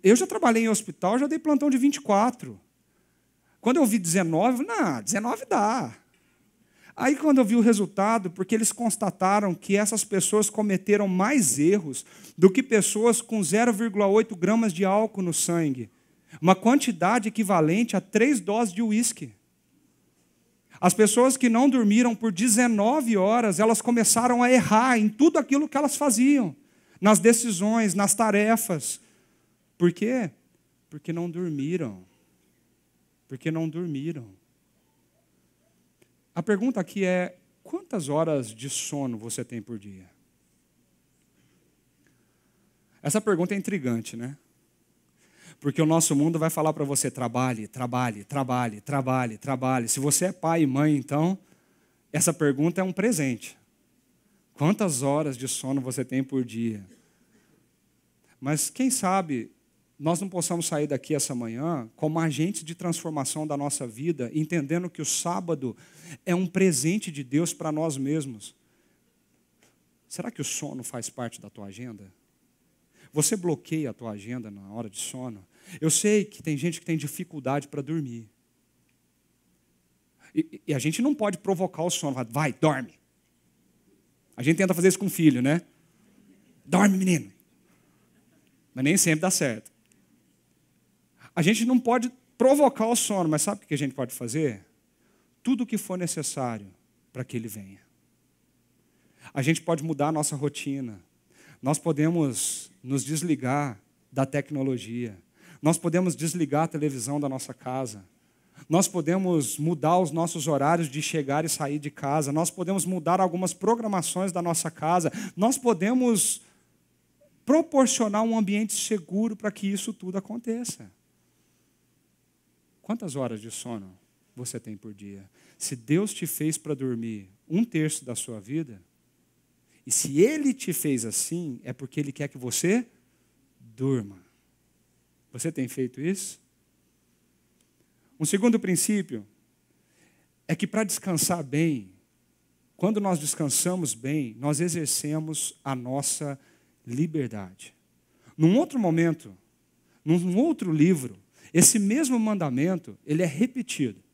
Eu já trabalhei em hospital, já dei plantão de 24. Quando eu vi 19, eu falei, não, 19 dá. Aí quando eu vi o resultado, porque eles constataram que essas pessoas cometeram mais erros do que pessoas com 0,8 gramas de álcool no sangue. Uma quantidade equivalente a 3 doses de uísque. As pessoas que não dormiram por 19 horas, elas começaram a errar em tudo aquilo que elas faziam. Nas decisões, nas tarefas. Por quê? Porque não dormiram. Porque não dormiram. A pergunta aqui é, quantas horas de sono você tem por dia? Essa pergunta é intrigante, né? Porque o nosso mundo vai falar para você, trabalhe, trabalhe, trabalhe, trabalhe, trabalhe. Se você é pai e mãe, então, essa pergunta é um presente. Quantas horas de sono você tem por dia? Mas quem sabe nós não possamos sair daqui essa manhã como agentes de transformação da nossa vida, entendendo que o sábado é um presente de Deus para nós mesmos. Será que o sono faz parte da tua agenda? Você bloqueia a tua agenda na hora de sono? Eu sei que tem gente que tem dificuldade para dormir. E a gente não pode provocar o sono. Vai, dorme. A gente tenta fazer isso com o filho, né? Dorme, menino. Mas nem sempre dá certo. A gente não pode provocar o sono, mas sabe o que a gente pode fazer? Tudo o que for necessário para que ele venha. A gente pode mudar a nossa rotina. Nós podemos nos desligar da tecnologia. Nós podemos desligar a televisão da nossa casa. Nós podemos mudar os nossos horários de chegar e sair de casa. Nós podemos mudar algumas programações da nossa casa. Nós podemos proporcionar um ambiente seguro para que isso tudo aconteça. Quantas horas de sono você tem por dia? Se Deus te fez para dormir 1/3 da sua vida, e se Ele te fez assim, é porque Ele quer que você durma. Você tem feito isso? Um segundo princípio é que para descansar bem, quando nós descansamos bem, nós exercemos a nossa liberdade. Num outro momento, num outro livro, esse mesmo mandamento, ele é repetido.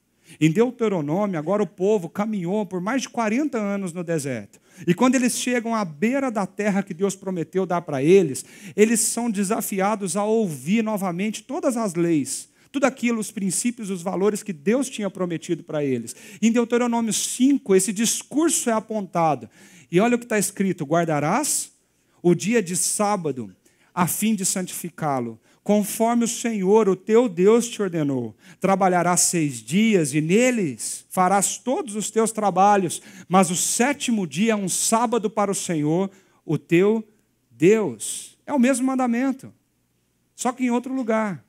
Em Deuteronômio, agora o povo caminhou por mais de 40 anos no deserto. E quando eles chegam à beira da terra que Deus prometeu dar para eles, eles são desafiados a ouvir novamente todas as leis, tudo aquilo, os princípios, os valores que Deus tinha prometido para eles. Em Deuteronômio 5, esse discurso é apontado. E olha o que está escrito: guardarás o dia de sábado, a fim de santificá-lo, conforme o Senhor, o teu Deus, te ordenou. Trabalharás 6 dias e neles farás todos os teus trabalhos, mas o 7º dia é um sábado para o Senhor, o teu Deus. É o mesmo mandamento, só que em outro lugar.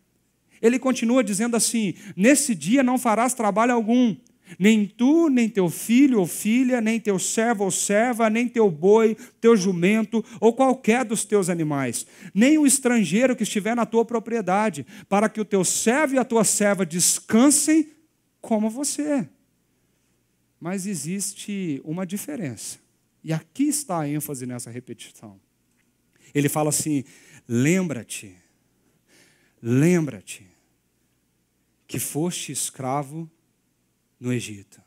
Ele continua dizendo assim: nesse dia não farás trabalho algum, nem tu, nem teu filho ou filha, nem teu servo ou serva, nem teu boi, teu jumento, ou qualquer dos teus animais, nem o estrangeiro que estiver na tua propriedade, para que o teu servo e a tua serva descansem como você. Mas existe uma diferença, e aqui está a ênfase nessa repetição. Ele fala assim: lembra-te que foste escravo no Egito,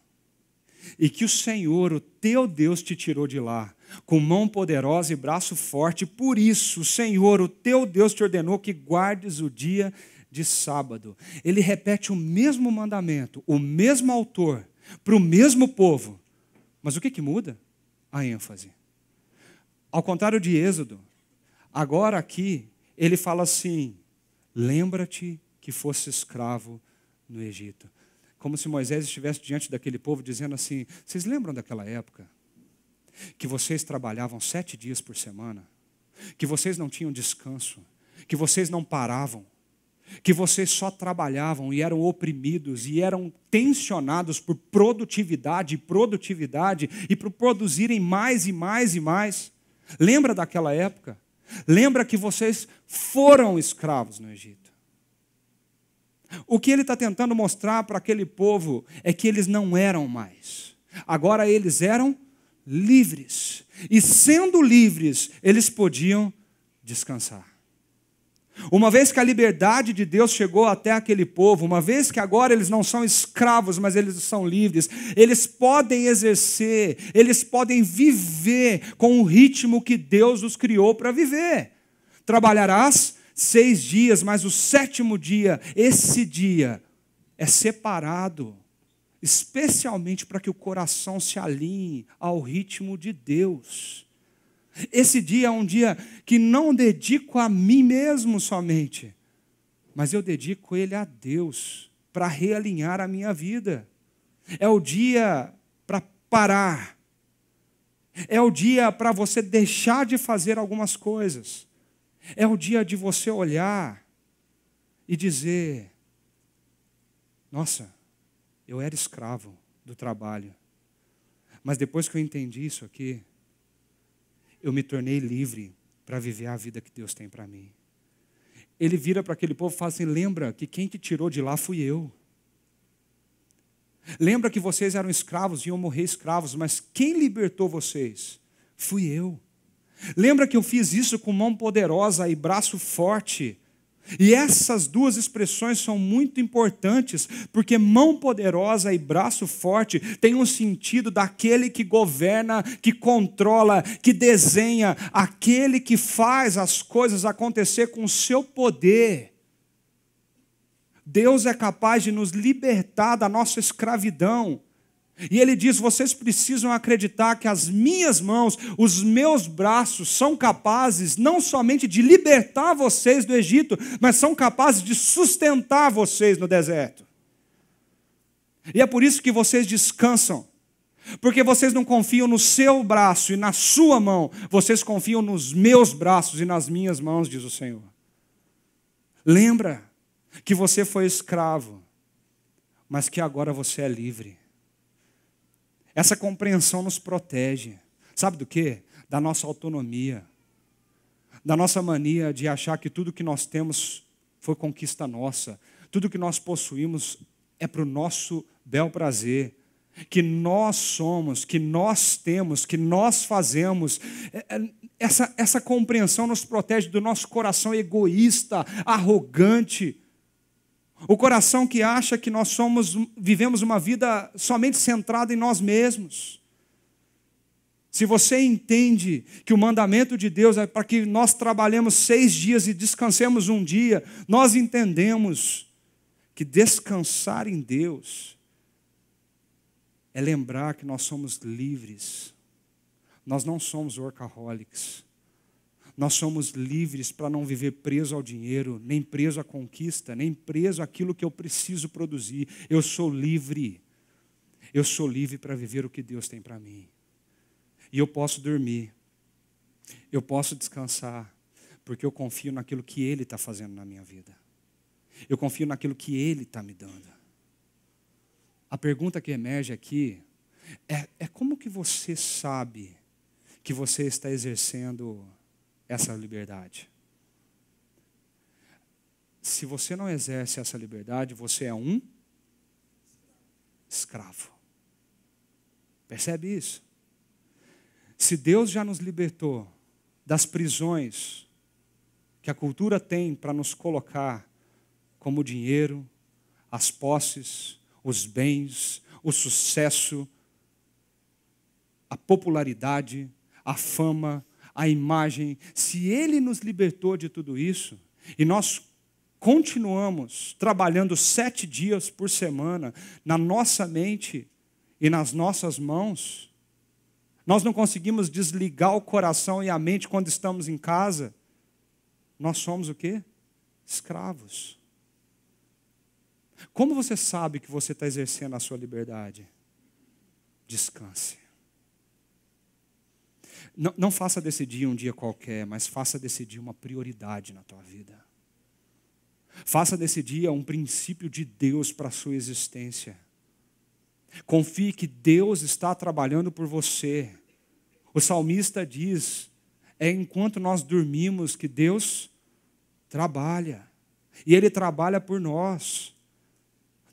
e que o Senhor, o teu Deus, te tirou de lá, com mão poderosa e braço forte. Por isso, o Senhor, o teu Deus, te ordenou que guardes o dia de sábado. Ele repete o mesmo mandamento, o mesmo autor, para o mesmo povo. Mas o que muda? A ênfase. Ao contrário de Êxodo, agora aqui, ele fala assim: lembra-te que fosse escravo no Egito. Como se Moisés estivesse diante daquele povo dizendo assim: vocês lembram daquela época que vocês trabalhavam 7 dias por semana, que vocês não tinham descanso, que vocês não paravam, que vocês só trabalhavam e eram oprimidos e eram tensionados por produtividade e por produzirem mais e mais e mais? Lembra daquela época? Lembra que vocês foram escravos no Egito. O que ele está tentando mostrar para aquele povo é que eles não eram mais. Agora eles eram livres. E sendo livres, eles podiam descansar. Uma vez que a liberdade de Deus chegou até aquele povo, uma vez que agora eles não são escravos, mas eles são livres, eles podem exercer, eles podem viver com o ritmo que Deus os criou para viver. Trabalharás 6 dias, mas o 7º dia, esse dia, é separado, especialmente para que o coração se alinhe ao ritmo de Deus. Esse dia é um dia que não dedico a mim mesmo somente, mas eu dedico ele a Deus, para realinhar a minha vida. É o dia para parar. É o dia para você deixar de fazer algumas coisas. É o dia de você olhar e dizer: nossa, eu era escravo do trabalho, mas depois que eu entendi isso aqui, eu me tornei livre para viver a vida que Deus tem para mim. Ele vira para aquele povo e fala assim: lembra que quem te tirou de lá fui eu. Lembra que vocês eram escravos e iam morrer escravos, mas quem libertou vocês? Fui eu. Lembra que eu fiz isso com mão poderosa e braço forte? E essas duas expressões são muito importantes, porque mão poderosa e braço forte tem um sentido daquele que governa, que controla, que desenha, aquele que faz as coisas acontecer com o seu poder. Deus é capaz de nos libertar da nossa escravidão. E ele diz: vocês precisam acreditar que as minhas mãos, os meus braços são capazes não somente de libertar vocês do Egito, mas são capazes de sustentar vocês no deserto. E é por isso que vocês descansam, porque vocês não confiam no seu braço e na sua mão, vocês confiam nos meus braços e nas minhas mãos, diz o Senhor. Lembra que você foi escravo, mas que agora você é livre. Essa compreensão nos protege. Sabe do quê? Da nossa autonomia. Da nossa mania de achar que tudo que nós temos foi conquista nossa. Tudo que nós possuímos é para o nosso bel prazer. Que nós somos, que nós temos, que nós fazemos. Essa compreensão nos protege do nosso coração egoísta, arrogante. O coração que acha que nós vivemos uma vida somente centrada em nós mesmos. Se você entende que o mandamento de Deus é para que nós trabalhemos 6 dias e descansemos um dia, nós entendemos que descansar em Deus é lembrar que nós somos livres. Nós não somos workaholics. Nós somos livres para não viver preso ao dinheiro, nem preso à conquista, nem preso àquilo que eu preciso produzir. Eu sou livre. Eu sou livre para viver o que Deus tem para mim. E eu posso dormir. Eu posso descansar, porque eu confio naquilo que Ele está fazendo na minha vida. Eu confio naquilo que Ele está me dando. A pergunta que emerge aqui é como que você sabe que você está exercendo essa liberdade? Se você não exerce essa liberdade, você é um escravo. Percebe isso? Se Deus já nos libertou das prisões que a cultura tem para nos colocar, como o dinheiro, as posses, os bens, o sucesso, a popularidade, a fama, a imagem, se Ele nos libertou de tudo isso, e nós continuamos trabalhando 7 dias por semana na nossa mente e nas nossas mãos, nós não conseguimos desligar o coração e a mente quando estamos em casa, nós somos o quê? Escravos. Como você sabe que você está exercendo a sua liberdade? Descanse. Não faça desse dia um dia qualquer, mas faça desse dia uma prioridade na tua vida. Faça desse dia um princípio de Deus para a sua existência. Confie que Deus está trabalhando por você. O salmista diz: É enquanto nós dormimos que Deus trabalha. E Ele trabalha por nós.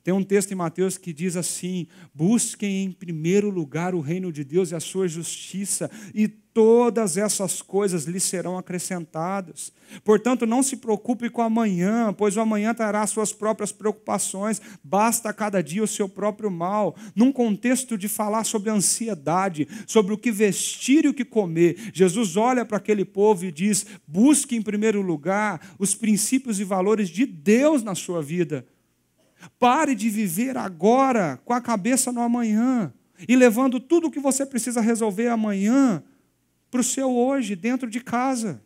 Tem um texto em Mateus que diz assim: busquem em primeiro lugar o reino de Deus e a sua justiça, e todas essas coisas lhes serão acrescentadas. Portanto, não se preocupe com o amanhã, pois o amanhã trará suas próprias preocupações. Basta a cada dia o seu próprio mal. Num contexto de falar sobre ansiedade, sobre o que vestir e o que comer, Jesus olha para aquele povo e diz: busque em primeiro lugar os princípios e valores de Deus na sua vida. Pare de viver agora com a cabeça no amanhã e levando tudo o que você precisa resolver amanhã para o seu hoje, dentro de casa.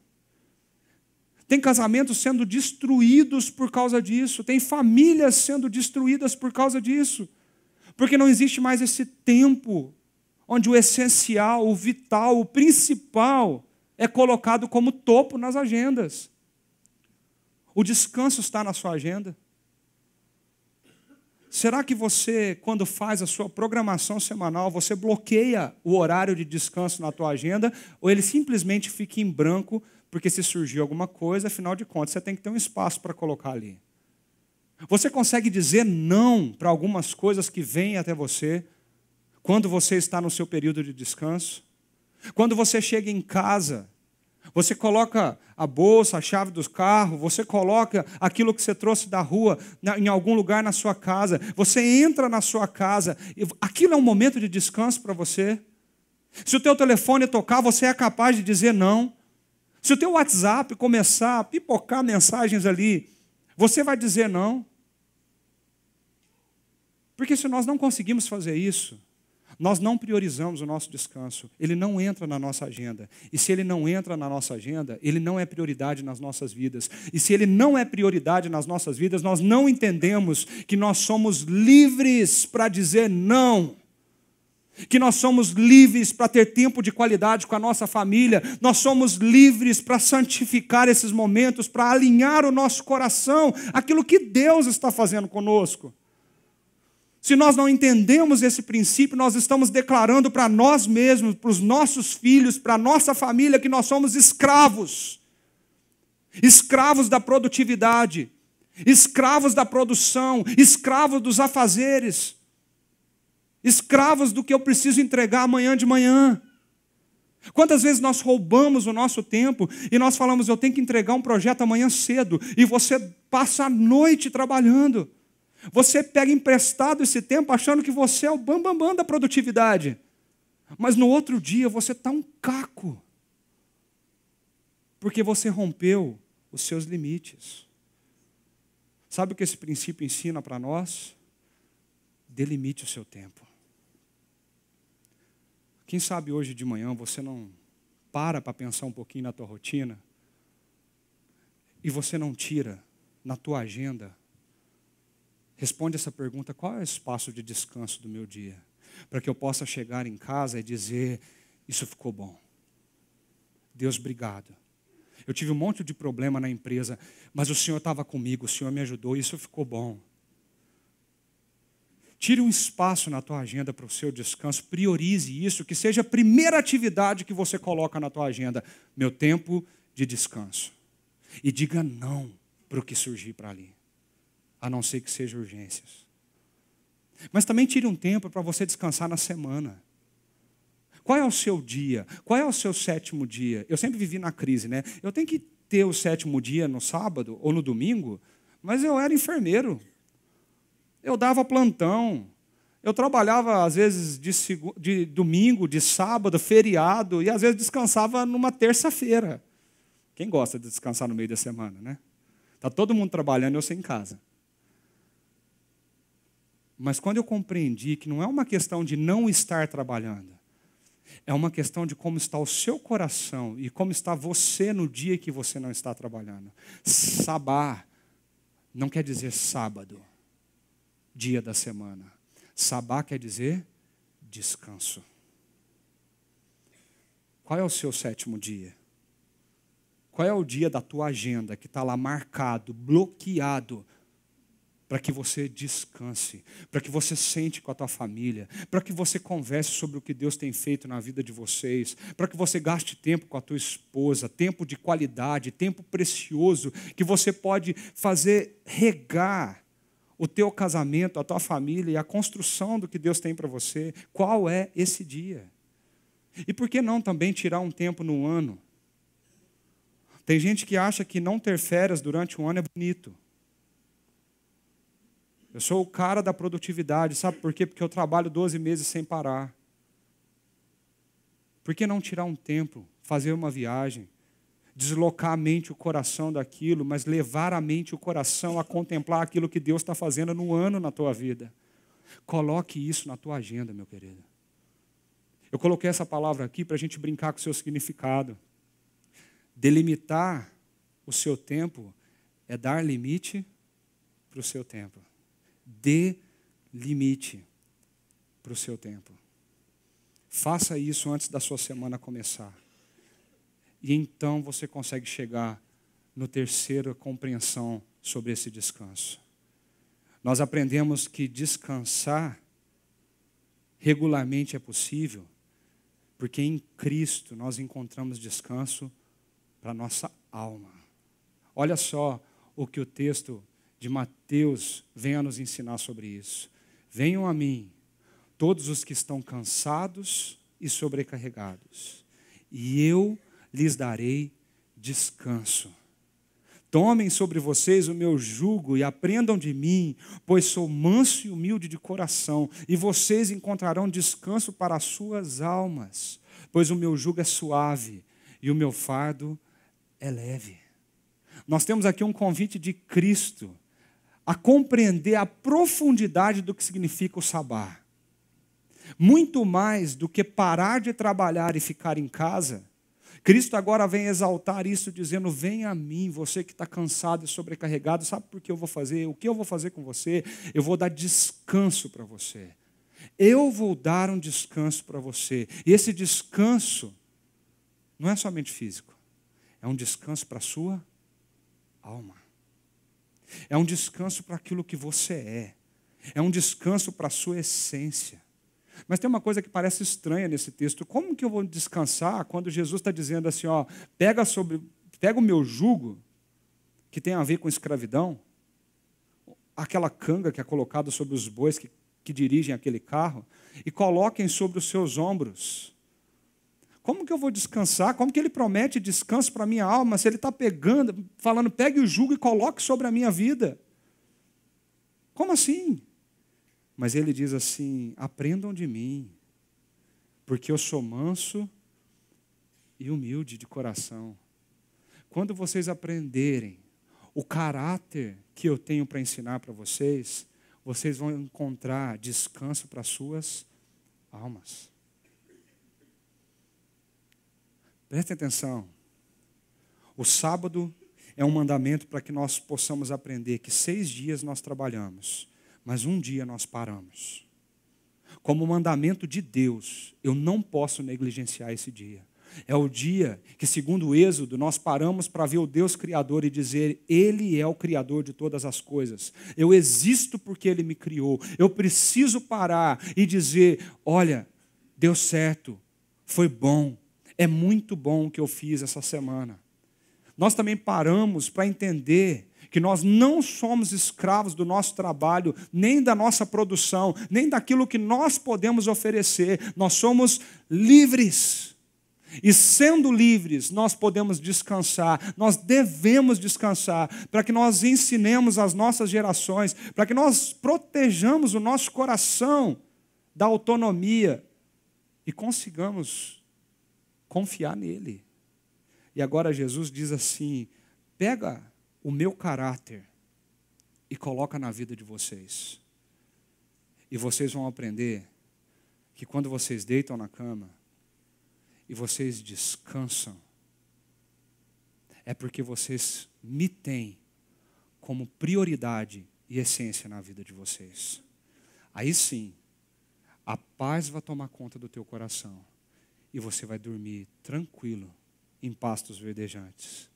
Tem casamentos sendo destruídos por causa disso, tem famílias sendo destruídas por causa disso, porque não existe mais esse tempo onde o essencial, o vital, o principal é colocado como topo nas agendas. O descanso está na sua agenda? Será que você, quando faz a sua programação semanal, você bloqueia o horário de descanso na tua agenda, ou ele simplesmente fica em branco, porque se surgiu alguma coisa, afinal de contas, você tem que ter um espaço para colocar ali? Você consegue dizer não para algumas coisas que vêm até você, quando você está no seu período de descanso? Quando você chega em casa, você coloca a bolsa, a chave do carro, você coloca aquilo que você trouxe da rua em algum lugar na sua casa, você entra na sua casa, aquilo é um momento de descanso para você? Se o teu telefone tocar, você é capaz de dizer não? Se o teu WhatsApp começar a pipocar mensagens ali, você vai dizer não? Porque se nós não conseguimos fazer isso, nós não priorizamos o nosso descanso, ele não entra na nossa agenda. E se ele não entra na nossa agenda, ele não é prioridade nas nossas vidas. E se ele não é prioridade nas nossas vidas, nós não entendemos que nós somos livres para dizer não. Que nós somos livres para ter tempo de qualidade com a nossa família. Nós somos livres para santificar esses momentos, para alinhar o nosso coração àquilo que Deus está fazendo conosco. Se nós não entendemos esse princípio, nós estamos declarando para nós mesmos, para os nossos filhos, para a nossa família, que nós somos escravos. Escravos da produtividade, escravos da produção, escravos dos afazeres, escravos do que eu preciso entregar amanhã de manhã. Quantas vezes nós roubamos o nosso tempo e nós falamos: eu tenho que entregar um projeto amanhã cedo, e você passa a noite trabalhando. Você pega emprestado esse tempo achando que você é o bambambam da produtividade. Mas no outro dia você está um caco. Porque você rompeu os seus limites. Sabe o que esse princípio ensina para nós? Delimite o seu tempo. Quem sabe hoje de manhã você não para pensar um pouquinho na tua rotina e você não tira na tua agenda. Responde essa pergunta: qual é o espaço de descanso do meu dia? Para que eu possa chegar em casa e dizer: isso ficou bom. Deus, obrigado. Eu tive um monte de problema na empresa, mas o Senhor estava comigo, o Senhor me ajudou, e isso ficou bom. Tire um espaço na tua agenda para o seu descanso, priorize isso, que seja a primeira atividade que você coloca na tua agenda: meu tempo de descanso. E diga não para o que surgir para ali, a não ser que sejam urgências. Mas também tire um tempo para você descansar na semana. Qual é o seu dia? Qual é o seu sétimo dia? Eu sempre vivi na crise, né? Eu tenho que ter o sétimo dia no sábado ou no domingo, mas eu era enfermeiro. Eu dava plantão. Eu trabalhava, às vezes, de domingo, de sábado, feriado, e às vezes descansava numa terça-feira. Quem gosta de descansar no meio da semana, né? Está todo mundo trabalhando e eu sei em casa. Mas quando eu compreendi que não é uma questão de não estar trabalhando, é uma questão de como está o seu coração e como está você no dia que você não está trabalhando. Sabá não quer dizer sábado, dia da semana. Sabá quer dizer descanso. Qual é o seu sétimo dia? Qual é o dia da tua agenda que está lá marcado, bloqueado, para que você descanse, para que você sente com a tua família, para que você converse sobre o que Deus tem feito na vida de vocês, para que você gaste tempo com a tua esposa, tempo de qualidade, tempo precioso, que você pode fazer regar o teu casamento, a tua família e a construção do que Deus tem para você. Qual é esse dia? E por que não também tirar um tempo no ano? Tem gente que acha que não ter férias durante um ano é bonito. Eu sou o cara da produtividade, sabe por quê? Porque eu trabalho 12 meses sem parar. Por que não tirar um tempo, fazer uma viagem, deslocar a mente e o coração daquilo, mas levar a mente e o coração a contemplar aquilo que Deus está fazendo no ano na tua vida? Coloque isso na tua agenda, meu querido. Eu coloquei essa palavra aqui para a gente brincar com o seu significado. Delimitar o seu tempo é dar limite para o seu tempo. Dê limite para o seu tempo. Faça isso antes da sua semana começar. E então você consegue chegar no terceira compreensão sobre esse descanso. Nós aprendemos que descansar regularmente é possível, porque em Cristo nós encontramos descanso para a nossa alma. Olha só o que o texto de Mateus vem a nos ensinar sobre isso. Venham a mim, todos os que estão cansados e sobrecarregados, e eu lhes darei descanso. Tomem sobre vocês o meu jugo e aprendam de mim, pois sou manso e humilde de coração, e vocês encontrarão descanso para as suas almas, pois o meu jugo é suave e o meu fardo é leve. Nós temos aqui um convite de Cristo a compreender a profundidade do que significa o sabá. Muito mais do que parar de trabalhar e ficar em casa, Cristo agora vem exaltar isso dizendo: venha a mim, você que está cansado e sobrecarregado. Sabe por que eu vou fazer? O que eu vou fazer com você? Eu vou dar descanso para você. Eu vou dar um descanso para você. E esse descanso não é somente físico. É um descanso para a sua alma. É um descanso para aquilo que você é. É um descanso para a sua essência. Mas tem uma coisa que parece estranha nesse texto. Como que eu vou descansar quando Jesus está dizendo assim, ó, pega o meu jugo, que tem a ver com escravidão, aquela canga que é colocada sobre os bois que dirigem aquele carro, e coloquem sobre os seus ombros. Como que eu vou descansar? Como que ele promete descanso para a minha alma, se ele está falando, pegue o jugo e coloque sobre a minha vida? Como assim? Mas ele diz assim: aprendam de mim, porque eu sou manso e humilde de coração. Quando vocês aprenderem o caráter que eu tenho para ensinar para vocês, vocês vão encontrar descanso para as suas almas. Prestem atenção. O sábado é um mandamento para que nós possamos aprender que 6 dias nós trabalhamos, mas um dia nós paramos. Como mandamento de Deus, eu não posso negligenciar esse dia. É o dia que, segundo o Êxodo, nós paramos para ver o Deus Criador e dizer: Ele é o Criador de todas as coisas. Eu existo porque Ele me criou. Eu preciso parar e dizer: olha, deu certo, foi bom, é muito bom o que eu fiz essa semana. Nós também paramos para entender que nós não somos escravos do nosso trabalho, nem da nossa produção, nem daquilo que nós podemos oferecer. Nós somos livres. E sendo livres, nós podemos descansar, nós devemos descansar, para que nós ensinemos às nossas gerações, para que nós protejamos o nosso coração da autonomia e consigamos confiar nele. E agora Jesus diz assim: pega o meu caráter e coloca na vida de vocês. E vocês vão aprender que quando vocês deitam na cama e vocês descansam, é porque vocês me têm como prioridade e essência na vida de vocês. Aí sim, a paz vai tomar conta do teu coração e você vai dormir tranquilo em pastos verdejantes.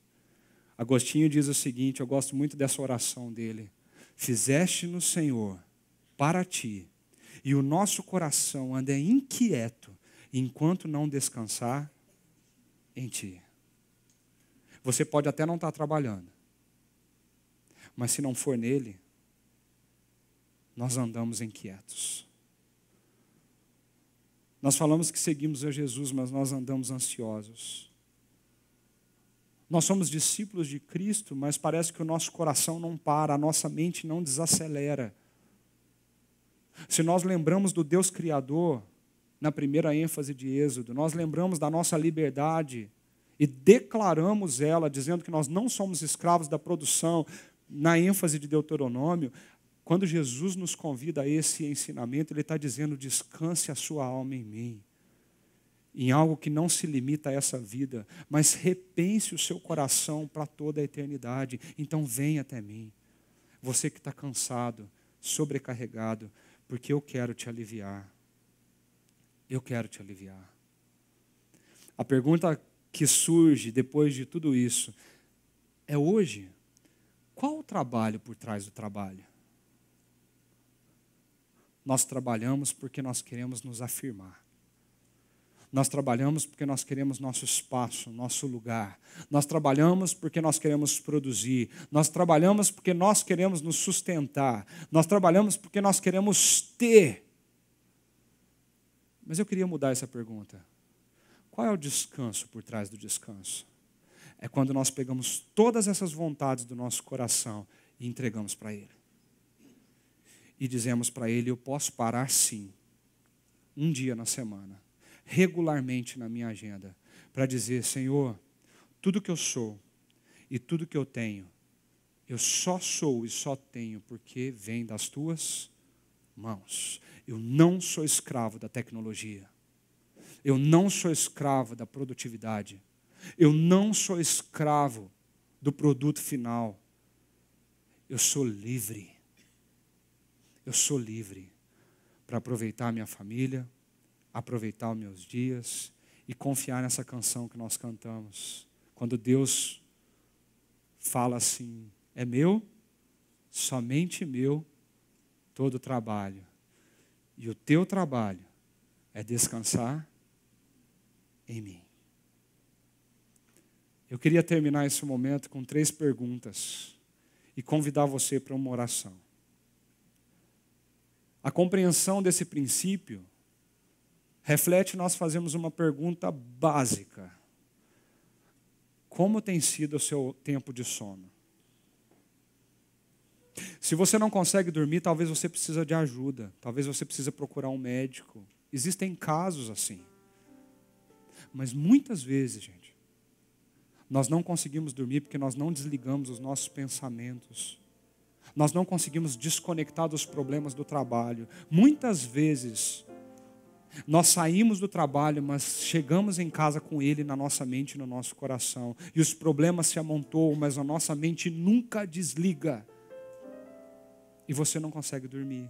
Agostinho diz o seguinte, eu gosto muito dessa oração dele: fizeste no Senhor para ti, e o nosso coração anda inquieto enquanto não descansar em ti. Você pode até não estar trabalhando, mas se não for nele, nós andamos inquietos. Nós falamos que seguimos a Jesus, mas nós andamos ansiosos. Nós somos discípulos de Cristo, mas parece que o nosso coração não para, a nossa mente não desacelera. Se nós lembramos do Deus Criador, na primeira ênfase de Êxodo, nós lembramos da nossa liberdade e declaramos ela, dizendo que nós não somos escravos da produção, na ênfase de Deuteronômio, quando Jesus nos convida a esse ensinamento, Ele está dizendo, descanse a sua alma em mim, em algo que não se limita a essa vida, mas repense o seu coração para toda a eternidade. Então venha até mim, você que está cansado, sobrecarregado, porque eu quero te aliviar. Eu quero te aliviar. A pergunta que surge depois de tudo isso é hoje, qual o trabalho por trás do trabalho? Nós trabalhamos porque nós queremos nos afirmar. Nós trabalhamos porque nós queremos nosso espaço, nosso lugar. Nós trabalhamos porque nós queremos produzir. Nós trabalhamos porque nós queremos nos sustentar. Nós trabalhamos porque nós queremos ter. Mas eu queria mudar essa pergunta. Qual é o descanso por trás do descanso? É quando nós pegamos todas essas vontades do nosso coração e entregamos para Ele. E dizemos para Ele, eu posso parar sim, um dia na semana, regularmente na minha agenda, para dizer, Senhor, tudo que eu sou e tudo que eu tenho, eu só sou e só tenho porque vem das Tuas mãos. Eu não sou escravo da tecnologia. Eu não sou escravo da produtividade. Eu não sou escravo do produto final. Eu sou livre. Eu sou livre para aproveitar a minha família, aproveitar os meus dias e confiar nessa canção que nós cantamos. Quando Deus fala assim, é meu, somente meu, todo o trabalho. E o teu trabalho é descansar em mim. Eu queria terminar esse momento com 3 perguntas e convidar você para uma oração. A compreensão desse princípio reflete nós fazemos uma pergunta básica. Como tem sido o seu tempo de sono? Se você não consegue dormir, talvez você precise de ajuda. Talvez você precise procurar um médico. Existem casos assim. Mas muitas vezes, gente, nós não conseguimos dormir porque nós não desligamos os nossos pensamentos. Nós não conseguimos desconectar dos problemas do trabalho. Muitas vezes, nós saímos do trabalho, mas chegamos em casa com ele na nossa mente e no nosso coração. E os problemas se amontoam, mas a nossa mente nunca desliga. E você não consegue dormir.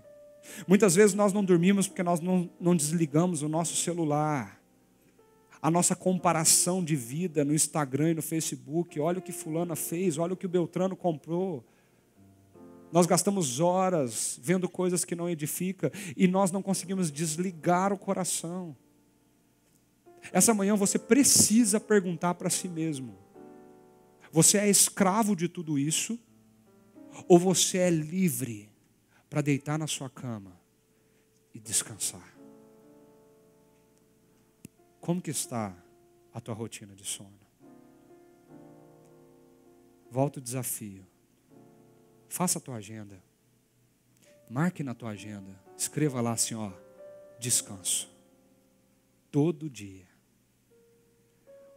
Muitas vezes nós não dormimos porque nós não desligamos o nosso celular. A nossa comparação de vida no Instagram e no Facebook. Olha o que fulana fez, olha o que o Beltrano comprou. Nós gastamos horas vendo coisas que não edificam e nós não conseguimos desligar o coração. Essa manhã você precisa perguntar para si mesmo. Você é escravo de tudo isso? Ou você é livre para deitar na sua cama e descansar? Como que está a tua rotina de sono? Volta o desafio. Faça a tua agenda. Marque na tua agenda. Escreva lá assim, ó, descanso. Todo dia.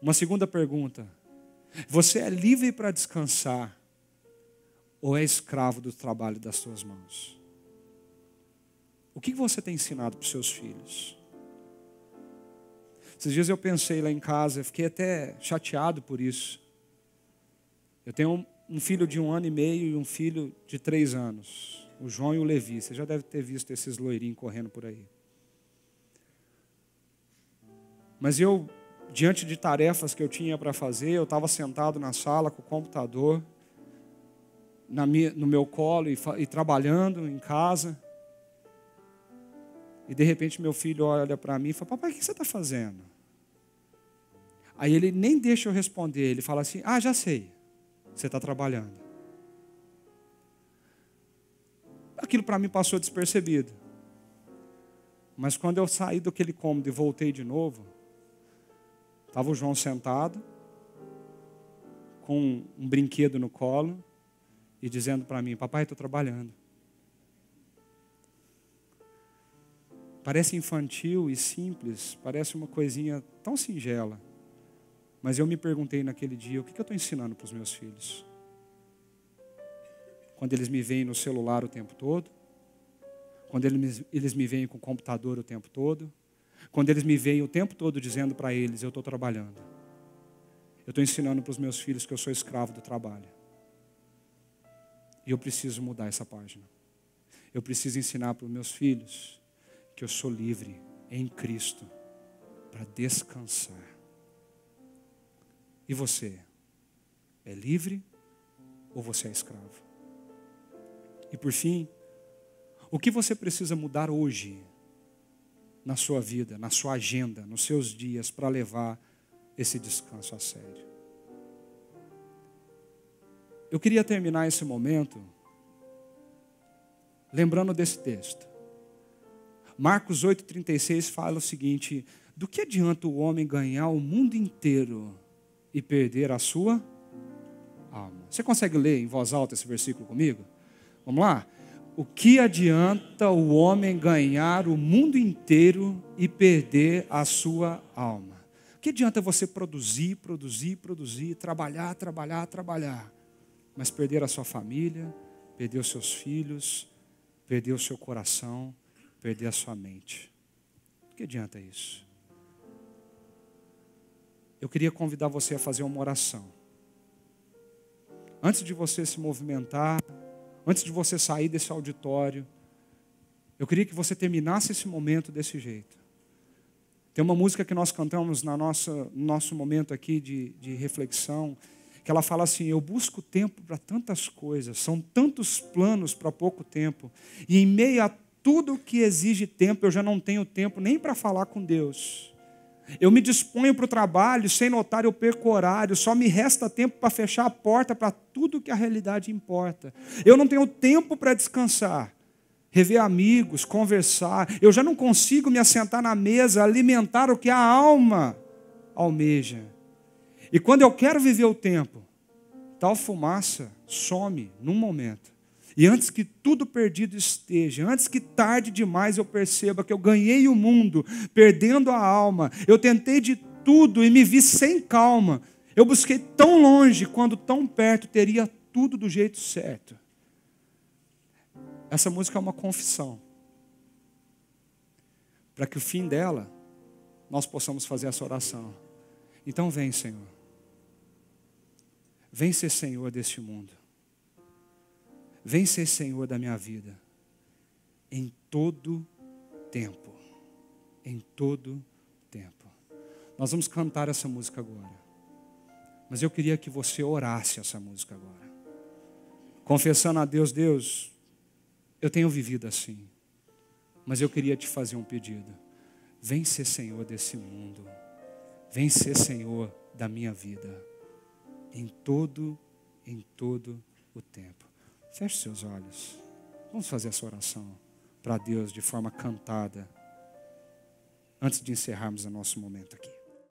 Uma segunda pergunta. Você é livre para descansar ou é escravo do trabalho das tuas mãos? O que você tem ensinado para os seus filhos? Esses dias eu pensei lá em casa, fiquei até chateado por isso. Eu tenho um filho de 1 ano e meio e um filho de 3 anos. O João e o Levi. Você já deve ter visto esses loirinhos correndo por aí. Mas eu, diante de tarefas que eu tinha para fazer, eu estava sentado na sala com o computador. no meu colo e trabalhando em casa. E de repente meu filho olha para mim e fala: papai, o que você está fazendo? Aí ele nem deixa eu responder, ele fala assim: ah, já sei, você está trabalhando. Aquilo para mim passou despercebido. Mas quando eu saí daquele cômodo e voltei de novo, estava o João sentado, com um brinquedo no colo, e dizendo para mim: papai, estou trabalhando. Parece infantil e simples, parece uma coisinha tão singela. Mas eu me perguntei naquele dia: o que eu estou ensinando para os meus filhos? Quando eles me veem no celular o tempo todo, quando eles me veem com o computador o tempo todo, quando eles me veem o tempo todo dizendo para eles: eu estou trabalhando. Eu estou ensinando para os meus filhos que eu sou escravo do trabalho. E eu preciso mudar essa página. Eu preciso ensinar para os meus filhos que eu sou livre em Cristo para descansar. E você? É livre ou você é escravo? E por fim, o que você precisa mudar hoje na sua vida, na sua agenda, nos seus dias, para levar esse descanso a sério? Eu queria terminar esse momento lembrando desse texto. Marcos 8,36 fala o seguinte: do que adianta o homem ganhar o mundo inteiro e perder a sua alma? Você consegue ler em voz alta esse versículo comigo? Vamos lá? O que adianta o homem ganhar o mundo inteiro e perder a sua alma? O que adianta você produzir, trabalhar, mas perder a sua família, perder os seus filhos, perder o seu coração, perder a sua mente? O que adianta isso? Eu queria convidar você a fazer uma oração. Antes de você se movimentar, antes de você sair desse auditório, eu queria que você terminasse esse momento desse jeito. Tem uma música que nós cantamos no nosso momento aqui de reflexão, que ela fala assim: eu busco tempo para tantas coisas, são tantos planos para pouco tempo, e em meio a tudo que exige tempo, eu já não tenho tempo nem para falar com Deus. Eu me disponho para o trabalho, sem notar eu perco horário, só me resta tempo para fechar a porta para tudo que a realidade importa. Eu não tenho tempo para descansar, rever amigos, conversar. Eu já não consigo me assentar na mesa, alimentar o que a alma almeja. E quando eu quero viver o tempo, tal fumaça some num momento. E antes que tudo perdido esteja, antes que tarde demais eu perceba que eu ganhei o mundo, perdendo a alma, eu tentei de tudo e me vi sem calma. Eu busquei tão longe, quando tão perto teria tudo do jeito certo. Essa música é uma confissão. Para que o fim dela, nós possamos fazer essa oração. Então vem, Senhor. Vem ser Senhor deste mundo. Vem ser Senhor da minha vida, em todo tempo, em todo tempo. Nós vamos cantar essa música agora, mas eu queria que você orasse essa música agora, confessando a Deus: Deus, eu tenho vivido assim, mas eu queria te fazer um pedido. Vem ser Senhor desse mundo, vem ser Senhor da minha vida, em todo o tempo. Feche seus olhos. Vamos fazer essa oração para Deus de forma cantada, antes de encerrarmos o nosso momento aqui.